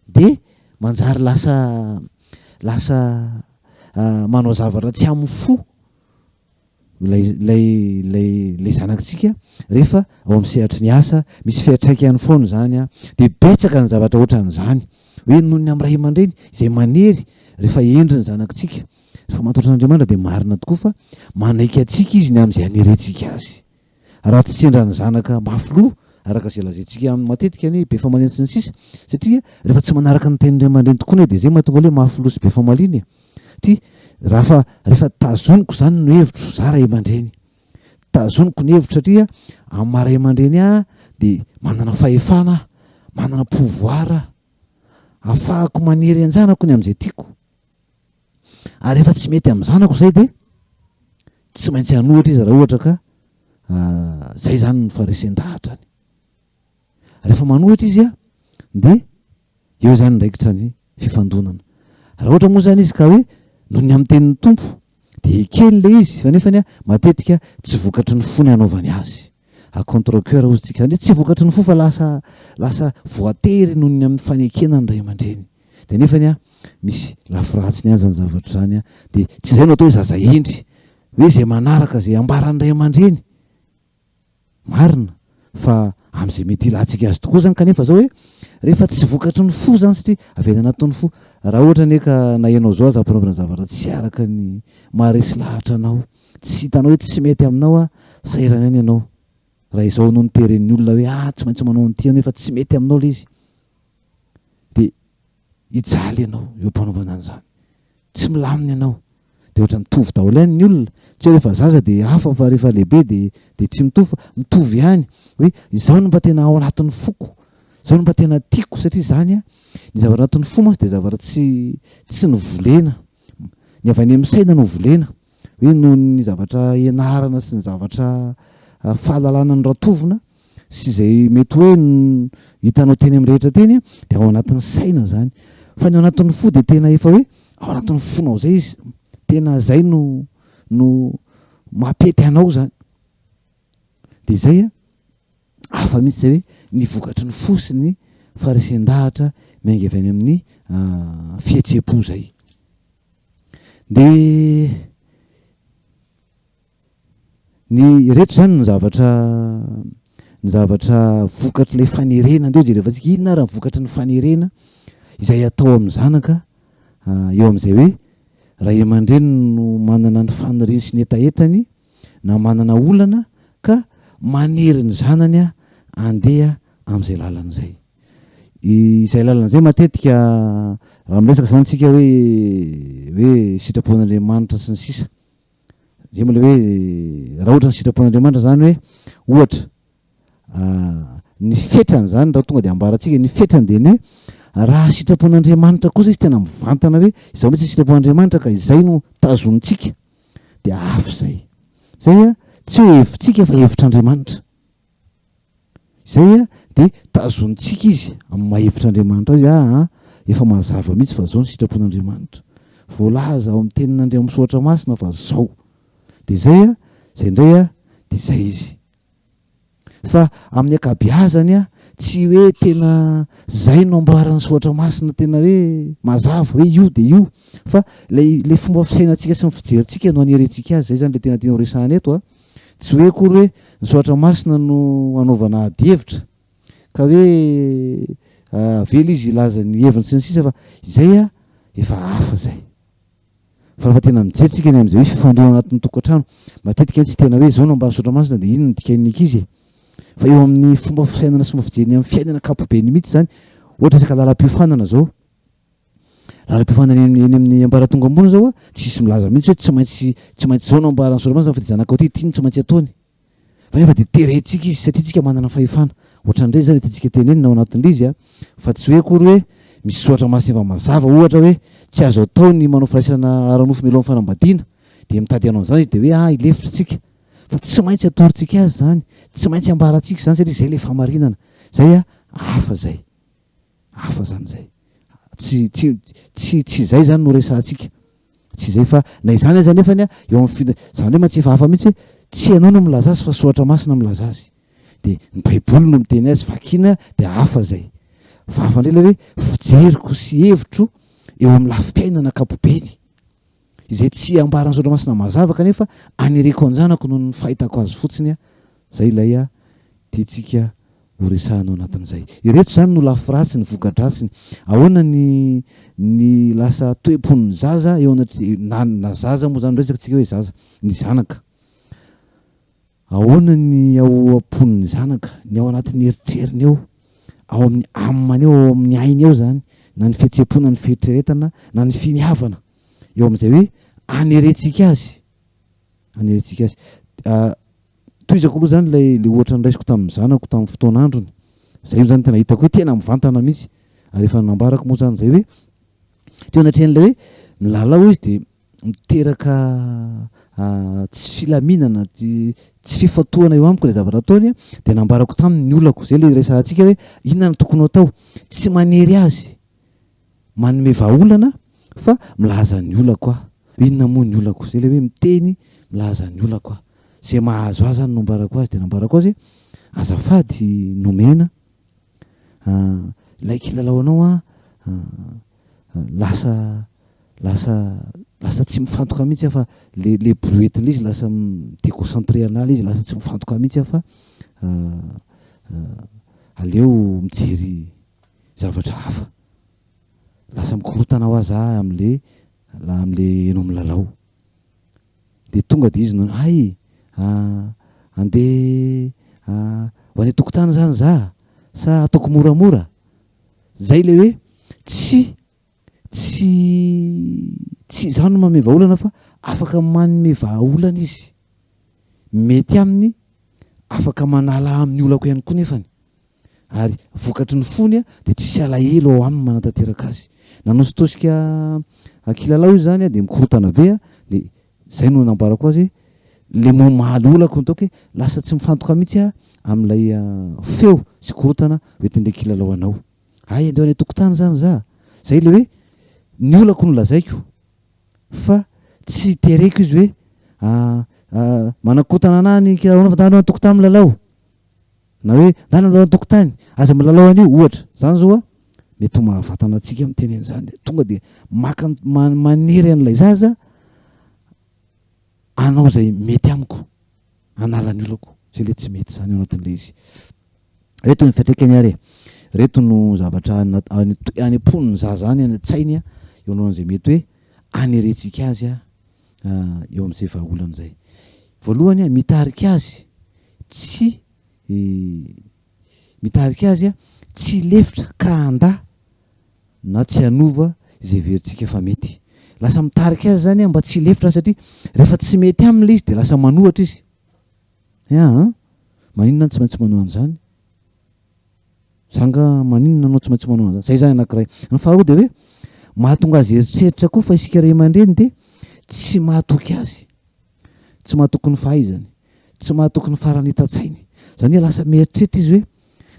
De manjary lasa manao zavatra tsy amin'ny fo lay zanakitsika rehefa ao amin'ny sehatry ny asa misy fiatraikany foana zany a de betsaka ny zavatra ohatran'izany hoe noho ny amin'ny ray aman-dreny izay manery rehefa endry ny zanakitsika rehefa matotra an'Andriamanitra de marina tokoa fa manaiky atsika izy ny amin'izay anerentsika azy. Raha tsy sendra ny zanaka mafy loha araka izay lazaintsika matetika ny be famaliny sy ny sisa satria rehefa tsy manaraka ny tenin'ny ray aman-dreny tokoa de zay mahatonga hoe mafy loha sy be famaliny satria rehefa tazoniko zany no hevitro za ray aman-dreny, tazoniko ny hevitro satria amin'ny maha ray aman-dreny a de manana fahefana, manana pouvoir ahafahako manery an-janako ny amin'izay tiako. Ary rehefa tsy mety amin'ny zanako zay de tsy maintsy hanohitra izy raha ohatra ka zay zany no faresen-dahatrany. Rehefa manohitra izy a de eo zany ndraikitra ny fifandonana. Raha ohatra moa zany izy ka hoe noho ny amin'ny tenin'ny tompo de kely le izy fa nefany a matetika tsy vokatry ny fo ny anaovany azy a contre cœur ozy tsika zany hoe tsy vokatry ny fo fa lasa voatery noho ny amin'ny fanekenany ray aman-dreny. De nefany a misy lafiratsiny any zany zavatra zany a de tsy zay no atao hoe zaza endry hoe zay manaraka zay ambaran'ny ray aman-dreny marina fa amin'izay mety ilantsika azy tokoa zany kanefa zao hoe rehefa tsy vokatry ny fo zany satria avy any anatin'ny fo raha ohatra ane ka nahenao zao aza ampanaovana zavatra tsy araka ny maharesy lahatra anao tsy hitanao hoe tsy mety aminao a sairana any ianao raha izao anao niteren'ny olona hoe tsy maintsy manao an'ity anao efa tsy mety aminao le izy de hijaly ianao eo ampanaovana an'izany tsy milamina ianao de ohatra mitovy daholo ihany ny olona tsy hoe rehefa zaza de hafa fa rehefa lehibe de tsy mitovy fa mitovy ihany hoe izao no mba tena ao anatin'ny foko izao no mba tena tiako satria zany a ny zavatra anatin'ny fo mantsy de zavatra tsy novolena ny avy any amin'ny saina no volena hoe noho ny zavatra ianarana sy ny zavatra fahalalana ny ratovina sy izay mety hoe hitanao teny amin'ny rehetra teny a de ao anatin'ny saina zany fa ny ao anatin'ny fo de tena efa hoe ao anatin'ny fonao zay izy tena zay no mampety anao zany de zay a hafa mihitsy zay hoe ny vokatry ny fo sy ny farisen-dahatra miainga avy any amin'ny fihetsepo zay de ny reto zany ny zavatra vokatry ilay fanerena andeo jerefa tsika inona raha vokatry ny fanerena izay atao amin'ny zanaka eo amin'izay hoe raha iamandreny no manana ny faniriny sy ny etaetany na manana olana ka manery ny zanany a andeha amin'izay lalan'izay izay lalan'izay matetika raha miresaka zany tsika hoe sitrapon'Andriamanitra sy ny sisa zay moa le hoe raha ohatra ny sitrapon'Andriamanitra zany hoe ohatra ny fetrany zany raha tonga de ambaratsika ny fetrany de ny hoe raha sitrapon'Andriamanitra kosa izy tena mivantana hoe izao mihitsy sitrapon'Andriamanitra ka izay no tazonitsika de afo zay a tsy hoe hevitsika fa hevitr'Andriamanitra zay a de tazonitsika izy amin'ny mahevitr'Andriamanitra izy efa mazava mihitsy fa zao ny sitrapon'Andriamanitra voalaza ao amin'ny tenin'Andriamanitra misoatra masina fa zao de zay a zay indray a de zay izy fa amin'ny akabeazany a tsy hoe tena zay no amboaran'ny soatra masina tena hoe mazava hoe io de io fa le fomba fisainantsika sy ny fijerintsika no anerentsika azy zay zany le tena tiana horesahana eto a tsy hoe akory hoe ny soatra masina no anaovana ady-hevitra ka hoe velo izy ilaza ny heviny sy ny sisa fa izay a efa hafa zay fa raha tena mijeritsika ny amin'izay hoe fifandroana anatin'ny tokantrano matetika tsy tena hoe zao no ambany soatra masina de ino ny dikainika izy fa eo amin'ny fomba fisainana sy fomba fijeriny amin'ny fiainana ankapobeny mihitsy zany ohatra isaka lalam-piofanana zao lalam-piofanana eny amin'ny ambaratonga ambony zao a tsisy milaza mihitsy hoe tsy maintsy zao no ambarany soatra masina fa de zanaka ty tiany tsy maintsy ataony fa nefa de terentsika izy satria tsika manana fahefana ohatran'ireny zany tiantsika teneny na ao anatin'le izy a fa tsy hoe akory hoe misy soatra masina efa mazava ohatra hoe tsy azo atao ny manao firaisana ara-nofo mialohan'ny fanambadiana de mitady anao zany izy de hoe ilefitsika fa tsy maintsy atoritsika azy zany tsy maintsy ambaratsika zany satria zay le famarinana zay a hafa zany zay tsy zay zany no resahantsika tsy zay fa na izany azy nefany a eo amin'ny zany hoe mantsy efa hafa mihitsy hoe tsy ianao no milaza azy fa soatra masina milaza azy de ny baiboly no miteny azy vakina de hafa zay fa hafa indray le hoe fijeriko sy hevitro eo amin'ny lafim-piainana ankapobeny izay tsy ambarany soatra masina mazava kanefa anereko anjanako noho ny fahitako azy fotsiny a zay ilay a tiatsika horesahanao anatin'izay ireto zany no lafiratsy ny voka-dratsiny ahoana ny lasa toepon'ny zaza eo na zaza moa zany resaka tsika hoe zaza ny zanaka ahoana ny ao am-pon'ny zanaka ny ao anatin'ny eritreriny eo ao amin'ny amany eo ao amin'ny ainy eo zany na ny fihetsepo na ny fieritreretana na ny finiavana eo amin'izay hoe anerentsika azy toizako aloha zany le ohatra niraisiko tamin'ny zanako tamin'ny fotoan'androny zay io zany tena hitako hoe tena mivantana mihitsy ary efa nambarako moa zany zay hoe teo anatrehan'ilay hoe milalao izy de miteraka tsy filaminana tsy fifatohana eo amiko le zavatra ataony de nambarako taminy olako zay le resahantsika hoe inona no tokony atao tsy manery azy manome vahaolana fa milaza ny olako a inona moa ny olako zay le hoe miteny milaza ny olako a zay mahazo azy zany nambarako azy de nambarako azy azafady nomena ilay kilalao anao a lasa tsy mifantoka mihitsy a fa le brouettin'le izy lasa déconcentré analy izy lasa tsy mifantoka mihitsy a fa aleo mijery zavatra hafa lasa mikorotana ho azy amin'le enao milalao de tonga de izy no ay andeha ho any tokotany zany za sa ataoko moramora zay le hoe tsy zany no manome vahaolana fa afaka manome vahaolana izy mety aminy afaka manala amin'ny olako ihany koa nefany ary vokatry ny fony de tsisy alahelo ao aminy manatanteraka azy nanao sitosika kilalao izy zany de mikorotana be de zay no nambarako azy le momaly olako nitaoko hoe lasa tsy mifantoka mihitsy amin'ilay feo sy korotana oetindray kilalao anao ay andeo any tokotany zany za zay le hoe ny olako no lazaiko fa tsy tereko izy hoe manakorotana ana ny kilalao anao fa dano tokotany milalao na hoe dano milalao tokotany aza milalao an'io ohatra zany zao mety ho mahavatana antsika miteneny zany tonga de manery an'ilay zaza anao zay mety amiko analany olako zay le tsy mety zany ao anatin'le izy reto ny fiatraikany ary reto no zavatra any amponiny zaza any any an-tsainy eo anaon'izay mety hoe anerentsika azy eo amin'izay vahaolana zay voalohany mitarika azy tsy lefitra ka anda na tsy hanova izay veritsika fa mety lasa mitarika azy zany mba tsy lefitra satria rehefa tsy mety am'le izy de lasa manohatra izy maninona tsy maintsy manao an'izany zanga maninona anao tsy maintsy manao an'izany zay zany anankiray ny faharoa de hoe mahatonga azy eritreritra koa fa isika ray aman-dreny de tsy mahatoky azy tsy mahatoky ny fahaizany tsy mahatoky ny farany hitan-tsainy zany hoe lasa mieritreritra izy hoe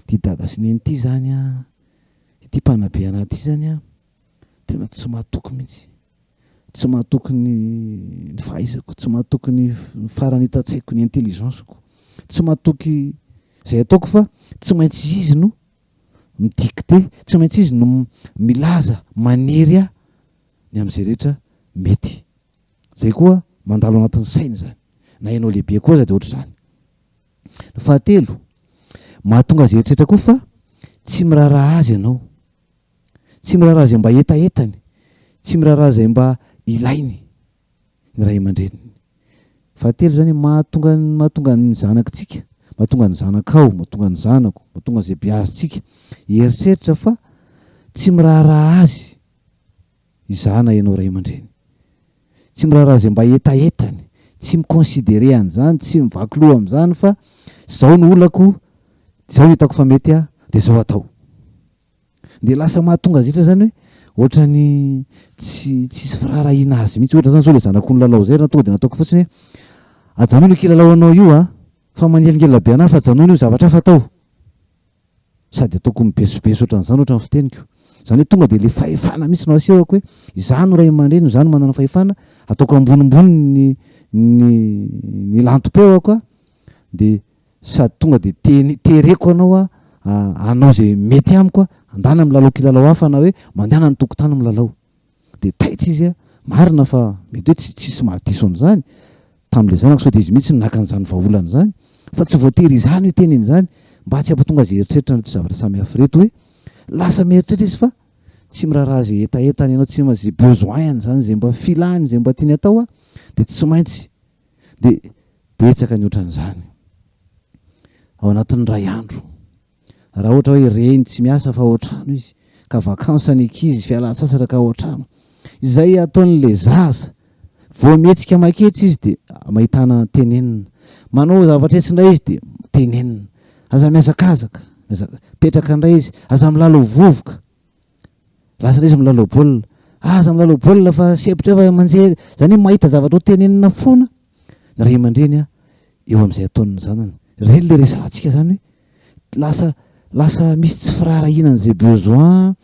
ty dada sy neny ty zany ity mpanabe anaty zany tena tsy mahatoky mihitsy tsy mahatoky ny fahaizako tsy mahatoky ny farany hitan-tsaiko ny intelligenceko tsy mahatoky zay ataoko fa tsy maintsy izy no midikte tsy maintsy izy no milaza manery ny am'izay rehetra mety zay koa mandalo anatin'ny saina zany na ianao lehibe koa za de ohatra zany ny fahatelo mahatonga azy eritreritra koa fa tsy miraharaha azy ianao tsy miraharaha zay mba etaetany tsy miraharaha zay mba ilainy ny ray aman-dreniny fahatelo zany mahatonga ny zanakitsika mahatonga ny zanakao mahatonga ny zanako mahatonga zay biazitsika eritreritra fa tsy miraharaha azy izana ianao ray aman-dreny tsy miraharaha zay mba etaetany tsy miconsidere an'izany tsy mivaky loha am'izany fa zao ny olako zao ny hitako fa mety de zao atao de lasa mahatonga azy etra zany hoe ohatrany tsisy firaharahiana azy mihitsy ohatra zany zao le zanako ny lalao zay tonga de nataoko fotsiny hoe ajanona kilalao anao io fa manelingelina be anahy fa ajanona io zavatra hafa atao sady ataoko mibesobeso ohatran'izany ohatra ny fiteniko zany hoe tonga de le fahefana mihitsy no asehako hoe izano ray aman-dreny izano manana fahefana ataoko ambonimbony ny lantom-peoako de sady tonga de tereko anao anao zay mety amiko andana milalao kilalao hafa na hoe mandehana ny tokotany milalao de taitra izy marina fa mety hoe tsisy mahadiso an'izany tam'le zanako sao de izy mihitsy naka an'izany vahaolana zany fa tsy voatery izany hoe teneny zany mba tsy ampatonga azy eritreritra ny zavatra samihafa reto hoe lasa mieritreritra izy fa tsy miraharaha zay etaetany ianao tsy mazay besoin zany zay mba filany zay mba tiany atao de tsy maintsy de betsaka ny ohatran'izany ao anatin'ny ray andro raha ohatra hoe reny tsy miasa fa ao an-trano izy ka vakansa ny ankizy fialan-tsasatra ka ao an-trano izay ataon'le zaza vao mihetsika maketsy izy de mahitana tenenina manao zavatra etsindray izy de tenenina aza miazakazaka petraka indray izy aza milalao vovoka lasa ilay izy milalao baolina aza milalao baolina fa sepitra fa manjery zany hoe mahita zavatra ho tenenina foana ny ray aman-dreny eo amin'izay ataon'ny zanany reny le resantsika zany hoe lasa misy tsy firaharahinan'izay besoin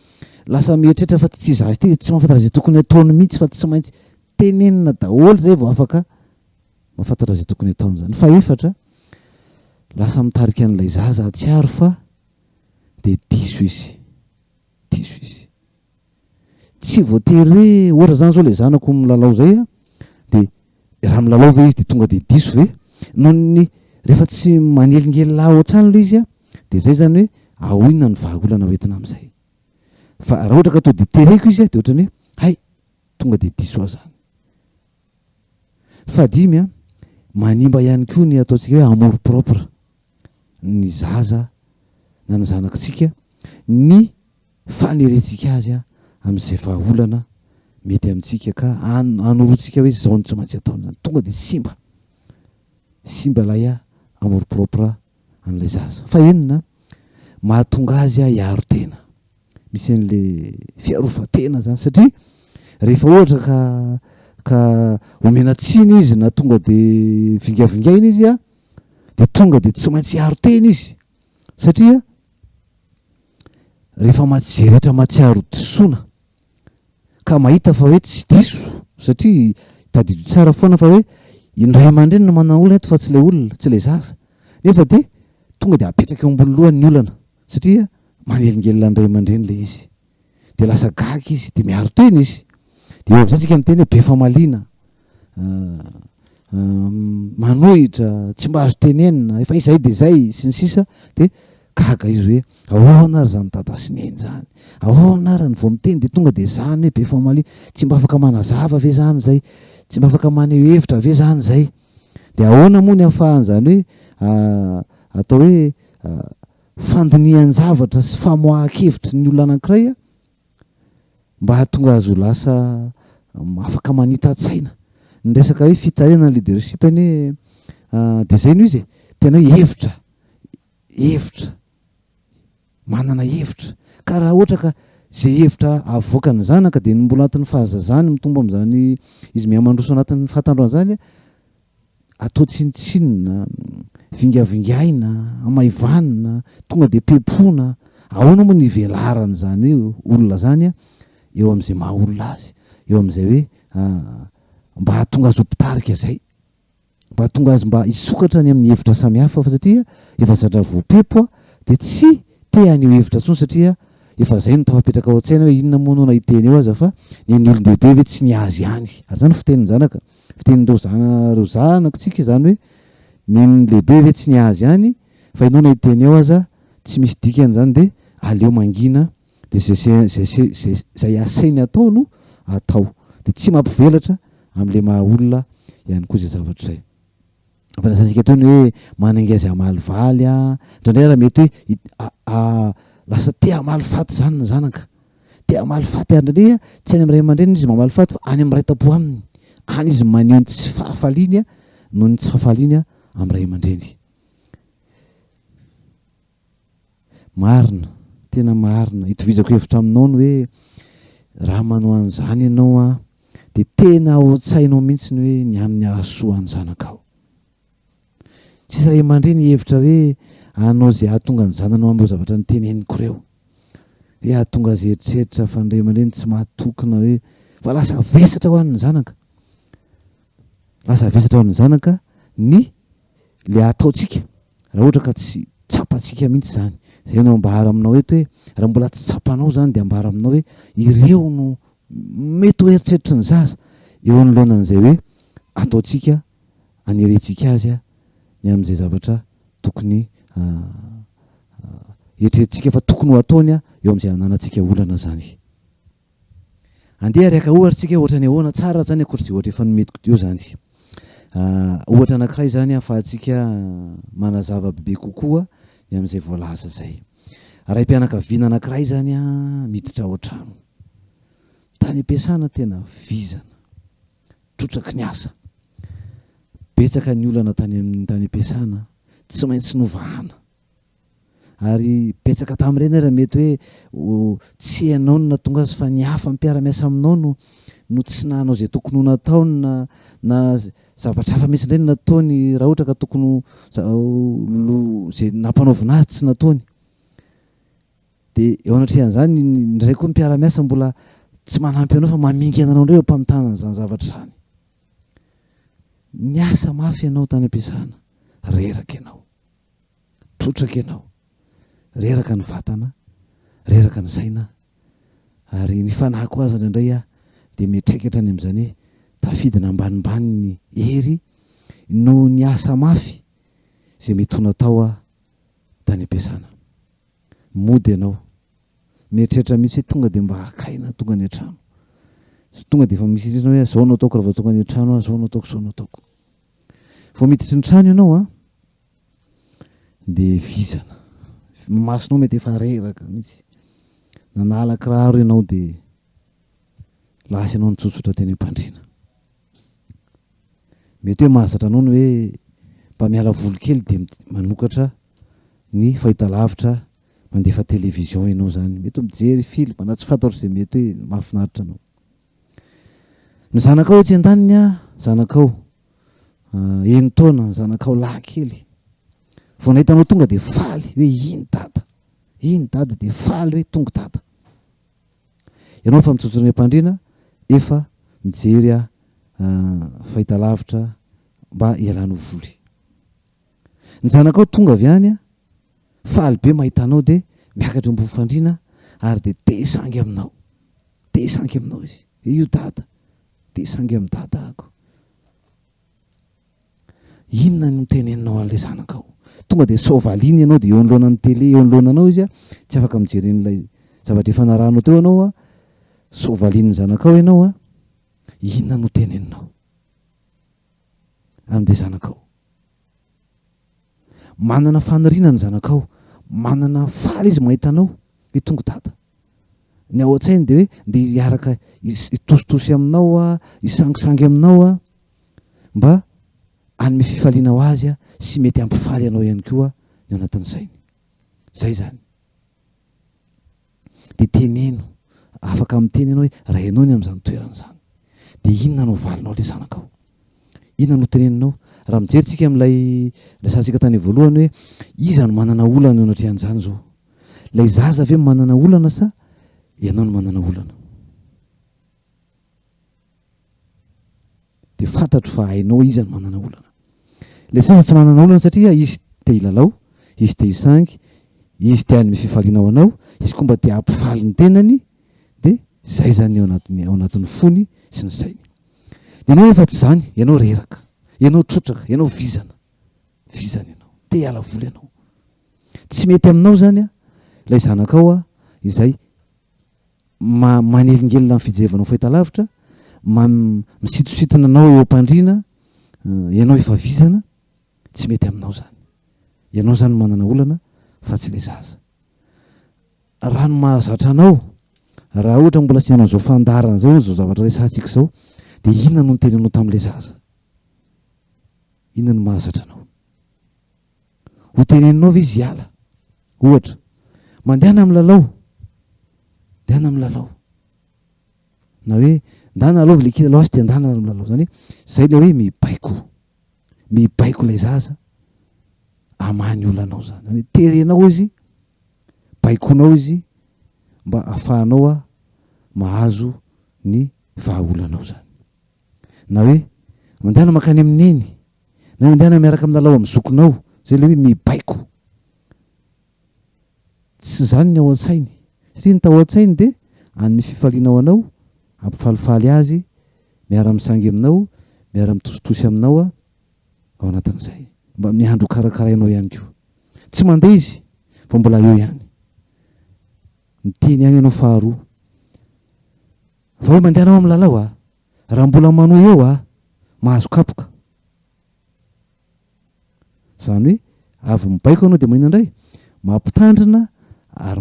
lasa mieritreritra fa tsy zazy ty tsy mahafantatra zay tokony ataony mihitsy fa tsy maintsy tenenina daholo zay vao afaka mahafantatra zay tokony ataony zany fa efatra lasa mitarika an'ilay zaza atsiaro fa de diso izy tsy voatery hoe ohatra zany zao le zanako milalao zay de raha milalao ve izy de tonga de diso ve noho ny rehefa tsy manelingelina ao an-trano le izy de zay zany hoe ahoina ny vahaolana hoentina am'izay fa raha ohatra ka to de tereko izy de ohatrany hoe hay tonga de diso aho zany Fadimy a manimba ihany koa ny ataontsika hoe amour propre ny zaza na ny zanakitsika ny fanerentsika azy a amin'izay vahaolana mety amintsika ka anorotsika hoe zao ny tsy maintsy ataony zany tonga de simba lay a amour propre an'ilay zaza. Fa enina mahatonga azy a hiaro tena, misy an'le fiarovan-tena zany satria rehefa ohatra ka omena tsiny izy na tonga de vingavingaina izy a de tonga de tsy maintsy hiaro tena izy satria rehefa zay rehetra matsiaro disoina ka mahita fa hoe tsy diso satria tadidio tsara foana fa hoe indray aman-dreny no manana olona eto fa tsy lay olona tsy lay zaza nefa de tonga de apetraka eo ambony lohany olana satria manelingelina andray aman-dreny le izy de lasa gaga izy de miaro tena izy de eo am'izay tsika miteny hoe be famaliana manohitra tsy mba azo tenenina efa izay de zay sy ny sisa de gaga izy hoe ahoana ary zany tata sy neny zany ahoana ary ny vao miteny de tonga de zany hoe be famaliana tsy mba afaka manazava ve zany zay tsy mba afaka maneho hevitra ve zany zay de ahoana moa ny ahafahan'zany hoe atao hoe fandinihan zavatra sy famoahakevitry ny olona anankiray a mba hahatonga azy ho lasa afaka manita tsaina ny resaka hoe fitarenana leadership any hoe de zay no izy tena hoe hevitra manana hevitra ka raha ohatra ka zay hevitra avoaka ny zanaka de mbola anatin'ny fahazazany mitombo am'zany izy mihamandroso anatin'ny fahatandroana zany atao tsinitsinina vingavingaina amaivanina tonga de pepona ahoana moa ny velarany zany hoe olona zany a eo am'izay maha olona azy eo am'izay hoe mba hahatonga azy ho mpitarika zay mba hahatonga azy mba hisokatra ny amin'ny hevitra samihafa fa satria efa zatra voapepo a de tsy te an'io hevitra tsony satria efa zay no tafapetraka ao an-tsaina hoe inona moa anao nahiteny eo aza fa ny olon-dehibe hoe tsy niazy ihany ary zany fitenin'ny zanaka fitenin'ireo zanakitsika zany hoe ny lehibe hoe tsy niazy ihany fa ianao nahiteny eo aza tsy misy dikany zany de aleo mangina de zay asainy atao no atao de tsy mampivelatra am'le maha olona ihany koa zay zavatra zay. Fa nasansika tony hoe manangazy amalivaly a indraindray raha mety hoe lasa te amalifaty zany ny zanaka te amalifaty ary indraindray tsy any am'ray aman-dreny izy mamalifaty fa any am'raitapo aminy any izy maneho ny tsy fahafaliany a noho ny tsy fahafaliany a am'ray aman-dreny. Marina tena marina hitovizako hevitra aminao ny hoe raha manao an'izany ianao a de tena ao an-tsainao mihitsy ny hoe ny amin'ny hahasoa ny zanakao tsisy ray aman-dreny hevitra hoe anao zay ahatonga ny zananao am'ireo zavatra ny teneniko reo hoe ahatonga azy eritreritra fa ny ray aman-dreny tsy mahatokona hoe fa lasa vesatra ho an'ny zanaka lasa vesatra ho an'ny zanaka ny le ataontsika raha ohatra ka tsy tsapantsika mihitsy zany zay no ambara aminao eto hoe raha mbola tsy tsapanao zany de ambara aminao hoe ireo no mety ho eritreritry ny zaza eo anoloanan'izay hoe ataontsika anerentsika azy a ny am'izay zavatra tokony eritreretrika fa tokony ho ataony a eo am'izay ananantsika olana zany. Andeha reka ohatritsika ohatra ny ahoana tsara zany akoatr'izay ohatra efa nometiko teo zany ohatra anankiray zany ahafahantsika manazava bebe kokoa ny am'izay voalaza zay. Raim-pianakaviana anankiray zany a miditra ao an-trano tany am-piasana tena vizana trotraky ny asa betsaka ny olana tany am-piasana tsy maintsy novahana ary betsaka tamin'ireny raha mety hoe tsy ianao no natonga azy fa ny hafa mpiara-miasa aminao no tsy nahanao zay tokony ho nataony na zavatra hafa mihitsy indray no nataony raha ohatra ka tokony zay nampanaovina azy tsy nataony de eo anatrehan'izany ndray koa mpiara-miasa mbola tsy manampy anao fa mamingy ananao indray eo ampamitana an'izany zavatra zany. Ny asa mafy ianao tany am-piasana reraka ianao trotraka ianao reraka ny vatana reraka ny saina ary ny fanahiko azy indraindray a de mitraikatra any am'izany hoe tafidina ambanimbany ny hery no ny asa mafy zay mety ho natao a tany am-piasana mody ianao mieritreritra mihitsy hoe tonga de mba hakaina tonga ny an-trano sy tonga de efa misy izy hoe zao no ataoko raha vao tonga ny trano zao no ataoko zao no ataoko vao miditry ny trano ianao de vizana masonao mety efa reraka mihitsy nanala kiraro ianao de lasa ianao nitsotsotra teny am-pandriana mety hoe mahazatra anao ny hoe mba miala voly kely de manokatra ny fahitalavitra mandefa televizion ianao zany mety mijery film na tsy fantatro zay mety hoe mahafinaritra anao ny zanakao tsy an-daniny zanakao eny taona zanakao lahy kely vao nahitanao tonga de faly hoe iny dada de faly hoe tonga dada ianao fa mitsotsotra ny am-pandriana efa mijery fahitalavitra mba ialano voly ny zanakao tonga avy any faly be mahitanao de miakatra ambony fandriana ary de tesangy aminao izy io dada tesangy amin'ny dada ako inona no teneninao an'ilay zanakao tonga de sovaliny ianao de eo anoloanan'ny télé eo anoloananao izy tsy afaka mijery n'ilay zavatra efa narahanao teo ianao sovalin'ny zanakao ianao inona no teneninao amin'ilay zanakao manana faniriana ny zanakao manana faly izy mahitanao hoe tonga dada ny ao an-tsainy de hoe de hiaraka itositosy aminao isangisangy aminao mba anome fifaliana ho azy sy mety ampifaly anao ihany koa ny anatin'ny sainy zay zany de teneno afaka miteny ianao hoe raha ianao ny amin'izany toerana zany de inona no valinao le zanakao inona no teneninao raha mijeritsika amin'ilay resantsika tany voalohany hoe iza no manana olana anatrehan'izany zao lay zaza ave manana olana sa ianao no manana olana de fantatro fa hainao iza no manana olana le zaza tsy manana olana satria izy te hilalao izy te hisangy izy te hanome fifaliana ao anao izy koa mba te hampifaly ny tenany de zay zany ao anatin'ny fony sy ny sainy ianao efa tsy zany ianao reraka ianao trotraka ianao vizana ianao te hiala voly ianao tsy mety aminao zany lay zanakao izay manelingelina amin'ny fijevanao fahitalavitra misitositina anao eo am-pandriana ianao efa vizana tsy mety aminao zany ianao zany manana olana fa tsy le zaza raha no mahazatra anao raha ohatra mbola sy ianao zao fandarana zao zao zavatra resantsika zao de inona no nitenenao tam'le zaza inona no mahazatra anao ho teneninao ve izy hiala ohatra mandehana amin'ny lalao na hoe ndana aloha le kilalao azy te andana amin'ny lalao zany zay le hoe mibaiko lay zaza amany olanao zany terenao izy baikonao izy mba ahafahanao mahazo ny vahaolanao zany na hoe mandehana makany amin'ny eny na mandehana miaraka amin'ny lalao amin'ny zokonao zay le hoe mibaiko tsy zany ny ao an-tsainy satria ny tao an-tsainy de anome fifalianao anao ampifalifaly azy miara-misangy aminao miara-mitositosy aminao ao anatin'izay mba miandro karakarainao ihany koa tsy mandeha izy fa mbola eo ihany miteny ihany ianao faharoa fa hoe mandehanao amin'ny lalao raha mbola manohy eo mahazo kapoka zany hoe avy mibaiko anao de manina indray mampitandrina ary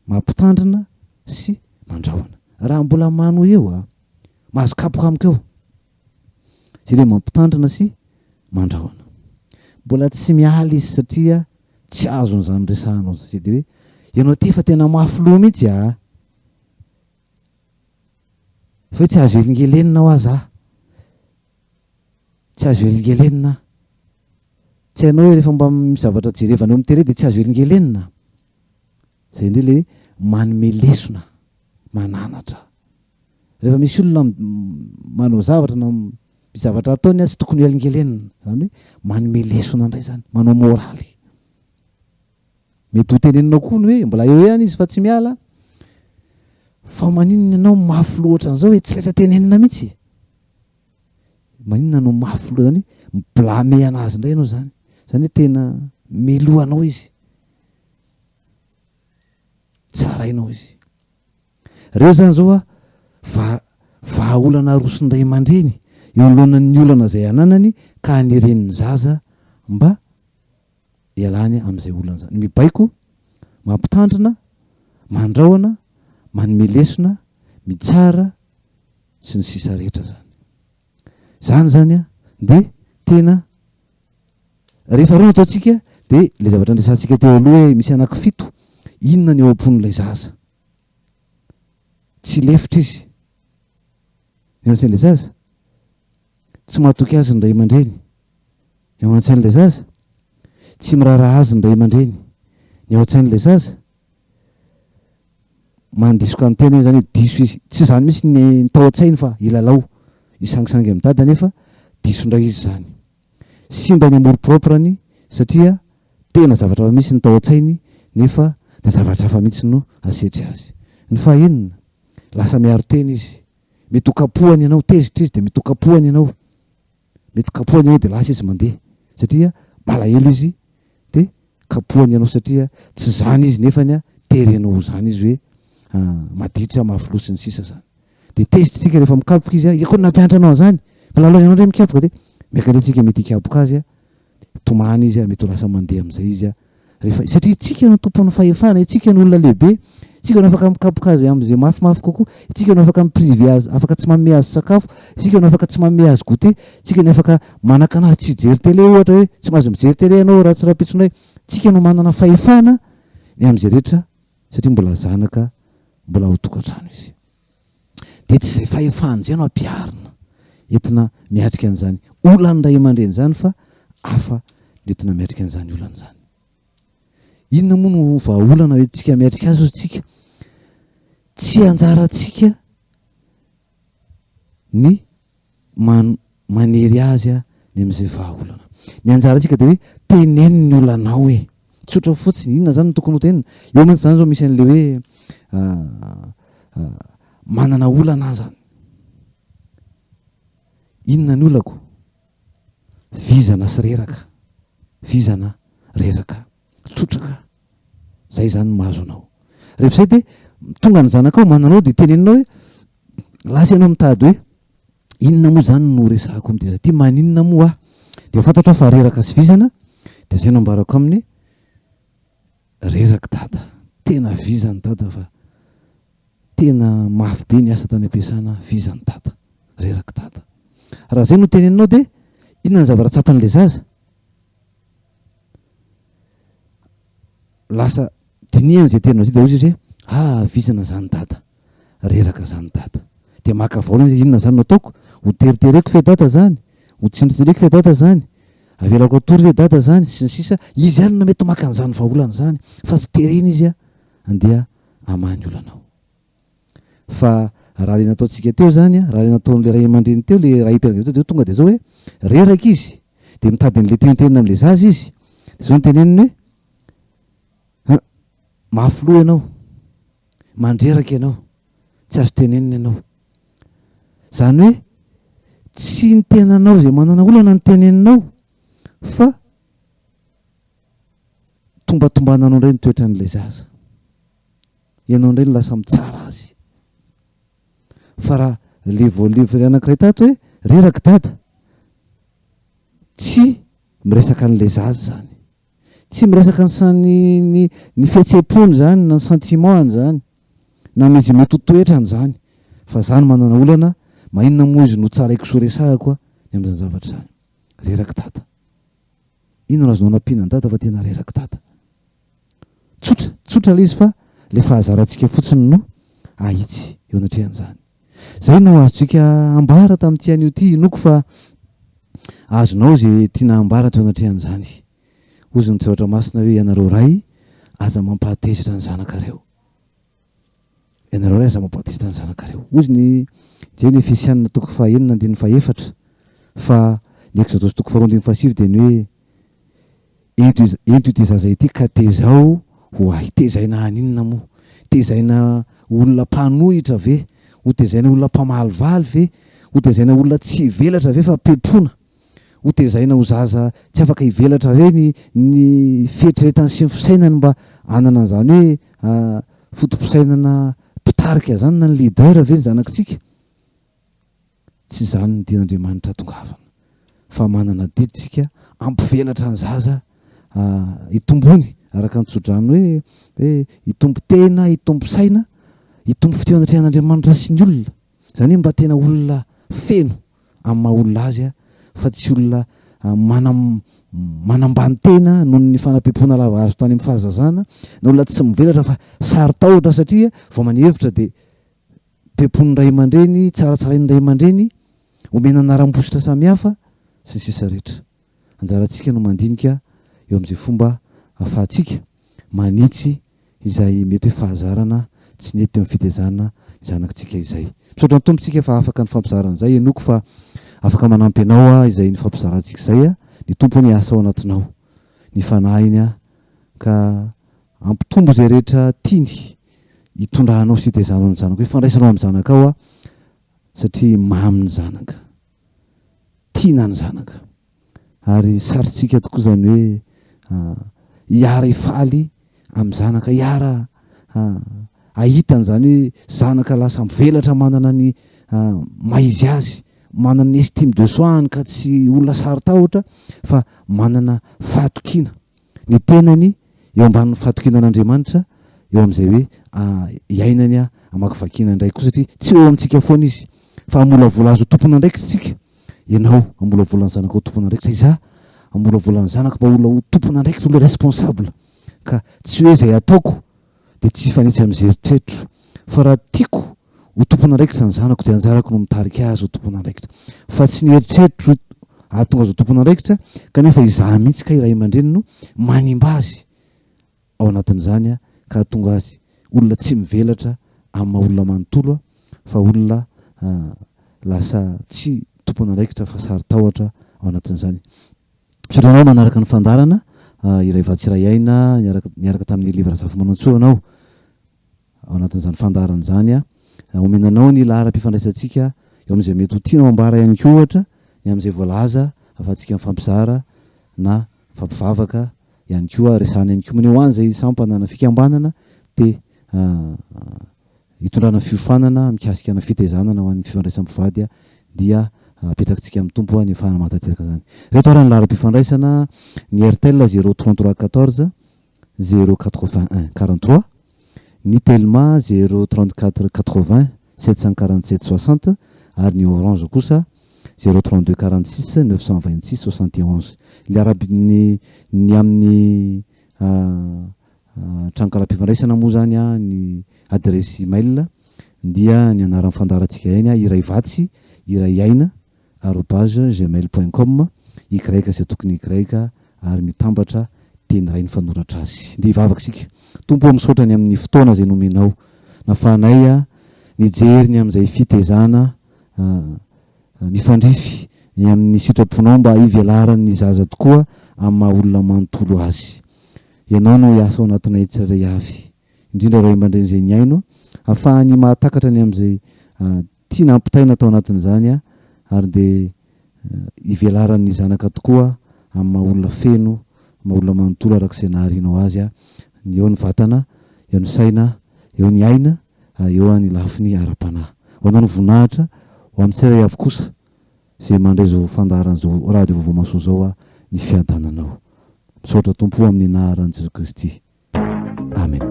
mampitandrina sy mandrahona raha mbola manohy eo mahazo kapoka amiko zay le mampitandrina sy mandrahona mbola tsy miala izy satria tsy azon'izany resahanao zay de hoe ianao ty fa tena mafy mihitsy fa hoe tsy azo elingelenina ho azy tsy azo elingelenina tsy hainao hoe rehefa mba mizavatra jerevana eo amin'ny tere de tsy azo elingelenina zay indray le hoe manome lesona mananatra rehefa misy olona manao zavatra na mizavatra ataony tsy tokony elingelenina zany hoe manome lesona indray zany manao moraly mety ho teneninao koa ny hoe mbola eo ihany izy fa tsy miala fa maninona ianao mafy loatra an'izao hoe tsy laitra tenenina mihitsy maninona anao mafy loatra zany miblame anazy indray ianao zany hoe tena melohanao izy tsarainao izy reo zany zao a vahaolana rosindray aman-dreny eo alohan'ny olana zay ananany ka anireniny zaza mba ialany amin'izay olana zany. Mibaiko, mampitandrina, mandrahona, manome lesona, mitsara sy ny sisa rehetra zany. Zany zany a de tena rehefa reo ataontsika de le zavatra andresantsika teo aloha hoe misy anankifito, inona ny eo am-pon'ilay zaza? Tsy lefitra izy. Eo an-tsain'ilay zaza tsy mahatoky azy ny ray aman-dreny. Eo an-tsain'ilay zaza tsy miraharaha azy ny ray aman-dreny. Eo an-tsain'ilay zaza mandisoka ny tena zany hoe diso izy. Tsy zany mihitsy ny tao an-tsainy fa ilalao isangisangy amin'ny dada nefa diso indray izy zany. Simba ny amour propre-ny satria tena zavatra hafa mihitsy ny tao an-tsainy nefa de zavatra hafa mihitsy no asetry azy. Ny fahenina lasa miaro tena izy. Mety ho kapohany ianao, tezitra izy de mety ho kapohany ianao. Mety kapohany ianao de lasa izy mandeha satria malahelo izy de kapohany ianao satria tsy zany izy nefany a terenao zany izy hoe maditra mafilo sy ny sisa zany. De tezitritsika rehefa mikapoka izy a iako nampianatra anao zany mpilalao ianao ndray mikapoka de miakarentsika mety hikapoka azy a tomany izy a mety ho lasa mandeha amin'izay izy a rehefa satria tsika no tompon'ny fahefana, itsika ny olona lehibe, itsika no afaka mikapoka azy amin'izay mafimafy kokoa, itsika no afaka miprive azy, afaka tsy manome azy sakafo, itsika no afaka tsy manome azy goûter, itsika no afaka manakana tsy jery télé ohatra hoe tsy mahazo mijery télé ianao raha tsy rapitsonay, tsika no manana fahefana ny amin'izay rehetra satria mbola zanaka, mbola ho tokantrano izy. De tsy izay fahefana zay no ampiarina entina miatrika an'izany olany ray aman-dreny zany fa hafa entina miatrika an'izany olana zany. Inona moa no vahaolana hoe tsika miatrika azy tsika? Tsy anjarantsika ny manery azy a ny amin'izay vahaolana. Ny anjarantsika de hoe teneniny olanao hoe tsotra fotsiny, inona zany no tokony ho tenina? Eo mantsy zany zao misy an'le hoe manana olana zany. Inona ny olako? Vizana sy reraka. Vizana, reraka. Trotraka. Zay zany mahazo anao. Rehefa zay de tonga ny zanakao mananao de teneninao hoe lasa ianao mitady hoe inona moa zany no resahako amin'ity zaty, maninona moa ah? De fantatra fa reraka sy vizana de zay no ambarako aminy reraka dada. Tena vizany dada fa tena mafy be ny asa tany ampiasana vizany dada, reraka dada. Raha zay no teneninao de inona ny zavatra tsapan'ilay zaza? Lasa dinihany zay teninao zay de ozy izy hoe vizana zany dada, reraka zany dada. De maka vaolana izy, inona zany no ataoko? Ho teritereko fe dada zany, ho tsindritsindraiky fe dada zany, avelako atory fe dada zany sy ny sisa. Izy ihany no mety maka an'izany vahaolana zany fa tsy terena izy a andeha amany olanao. Fa raha le nataontsika teo zany a, raha le nataon'le ray aman-dreny teo, le ray impianakaviana teo de tonga de zao hoe reraka izy de mitady an'le tenitenina amin'le zaza izy de zao ny teneniny hoe mafilo ianao, mandreraka ianao, tsy azo tenenina ianao. Zany hoe tsy ny tenanao zay manana olana ny teneninao fa tombatombananao indray ny toetran'ilay zaza. Ianao indray no lasa mitsara azy. Fa raha le voalevy anankiray tato hoe reraka dada, tsy miresaka an'ilay zaza zany, tsy miresaka ny fihetseham-pony zany na ny sentimentny zany na mizy mety ho toetrany zany fa zany manana olana. Maninona moa izy no tsaraiko so resahako a ny amin'izany zavatra zany? Reraka dada. Inona no azonao nampiana ny dada fa tena reraka dada? Tsotra le izy fa le fahazarantsika fotsiny no ahitsy eo anatrehan'izany. Zay no azontsika ambara tamin'ity anio ity inoko fa azonao zay tiana ambara teo anatrehan'izany. Ozy ny tsoratra masina hoe ianareo ray aza mampahatezitra ny zanakareo. Ianareo ray aza mampahatezitra ny zanakareo. Ozy ny jeny Efesianina toko fahaenina andininy fahaefatra fa ny Exodosy toko faharoa andininy fahasivy de ny hoe ento ity zaza ity ka tezao ho ahy. Tezaina aninona moa? Tezaina olona mpanohitra ve? Ho tezaina olona mpamalivaly ve? Ho tezaina olona tsy velatra ve fa pepona? Ho tezaina ho zaza tsy afaka hivelatra ve ny fieritreretany sy ny fisainany mba anana an'izany hoe fotom-pisainana mitarika zany na ny leader ve ny zanakitsika, tsy zany ny dian'Andriamanitra tongavana fa manana diditsika ampivelatra ny zaza hitombony araka ny tsodrano hoe hitombo tena, hitombo saina, hitombo fitiavan-trean'Andriamanitra sy ny olona. Zany hoe mba tena olona feno amin'ny maha olona azy fa tsy olona manambany tena noho ny fanampiampona lava azo tany amin'ny fahazazana, na olona tsy mivelatra fa saritahotra satria vao manevitra dia pempon'ny ray aman-dreny, tsaratsarain'ny ray aman-dreny, omena anaram-bositra samihafa sy ny sisa rehetra. Anjarantsika no mandinika eo amin'izay fomba ahafahantsika manitsy izay mety hoe fahazarana tsy nety eo amin'ny fitezana zanakitsika izay. Misaotra ny tompontsika fa afaka ny fampizarana izay enoko fa afaka manampy anao izay ny fampizarantsika izay ny tompony asa ao anatinao, ny fanahiny ka ampitombo izay rehetra tiany hitondrahanao sy hitezanao ny zanaka, hoe fandraisanao amin'ny zanaka ao satria mamy ny zanaka, tiana ny zanaka. Ary sarotsika tokoa zany hoe hiara hifaly amin'ny zanaka, hiara ahitany zany hoe zanaka lasa mivelatra, manana ny maizy azy, manana ny estime de soi ka tsy olona saritahotra fa manana fahatokiana, ny tenany eo ambanin'ny fahatokianan'Andriamanitra eo amin'izay hoe hiainany amakivakiana indray koa, satria tsy eo amintsika foana izy fa amolavola azy ho tompona ndraikitra tsika. Ianao amolavolan'ny zanaka ho tompona ndraikitra, izaho amolavolan'ny zanaka mba olona ho tompona ndraikitra, olona responsable. Ka tsy hoe izay ataoko dia tsy fanitsy amin'izay eritreritro, fa raha tiako ho tompona ndraikitra ny zanako dia anjarako no mitarika azy ho tompona ndraikitra, fa tsy ny eritreritro ahatonga azy ho tompona ndraikitra kanefa izaho mihitsy ka iray aman-dreny no manimba azy ao anatin'izany ka hahatonga azy olona tsy mivelatra amin'ny maha olona manontolo fa olona lasa tsy tompona ndraikitra fa saritahotra ao anatin'izany. Misotranao manaraka ny fandarana iray vatsiray aina niaraka tamin'ny livra Zafimanantsoa anao ao anatin'izany fandarana izany omenanao ny lahara-pifandraisantsika eo amin'izay mety ho tianao ambara ihany koa ohatra ny amin'izay voalaza ahafahantsika mifampizara na fampivavaka ihany koa, resahana ihany koa maneho ho any izay sampanana fikambanana dia hitondrana fiofanana mikasika na fitezanana ho an'ny fifandraisam-pivady dia apetrakintsika amin'ny tompo ny afahana matanteraka zany. Reto ara ny lahara-pifandraisana ny Airtel 033 14 081 43, ny Telma 034 80 747 60 ary ny Orange kosa 032 46 926 71. Ilay araby ny amin'ny tranokala-pifandraisana moa zany ny adresy email dia ny anaran'ny fandarantsika eny iray vatsy iray aina @gmail.com, ikraika izay tokony ikraika ary mitambatra teny ray ny fanoratra azy. Dia hivavaka isika. Tompo misaotra ny amin'ny fotoana izay nomenao, nafahanay nijery amin'izay fitezana mifandrify ny amin'ny sitraponao mba hivelaran'ny zaza tokoa amin'ny maha olona manontolo azy. Ianao no hiasa ao anatinay tsirairay avy, indrindra ray aman-dreny izay ny aino ahafahany mahatakatra ny amin'izay tiana ampitaina tao anatin'izany ary dia hivelaran'ny zanaka tokoa amin'ny maha olona feno, maha olona manontolo arak'izay naharinao azy eo ny vatana, eo ny saina, eo ny aina, eo ny lafiny ara-panahy. Ho anao ny voninahitra ho amin'ny tsirairay avy kosa izay mandray izao fandaharan'izao radio vaovao maso zao ny fiadananao. Misaotra tompo amin'ny anaran'i Jesoa Kristy. Amen.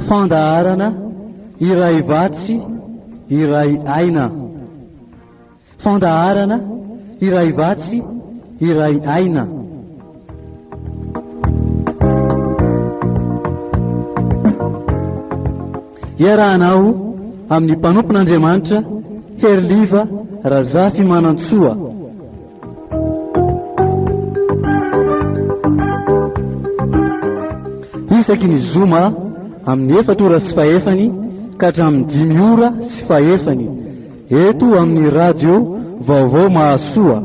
Fandaharana iray vatsy iray aina. Fandaharana iray vatsy iray aina. Iarahanao amin'ny mpanompon'Andriamanitra Herliva Razafy Manantsoa. Isaky ny zoma amin'ny 4 ora sy fahefany ka hatramin'ny 5 ora sy fahefany eto amin'ny radio vaovao Mahasoa.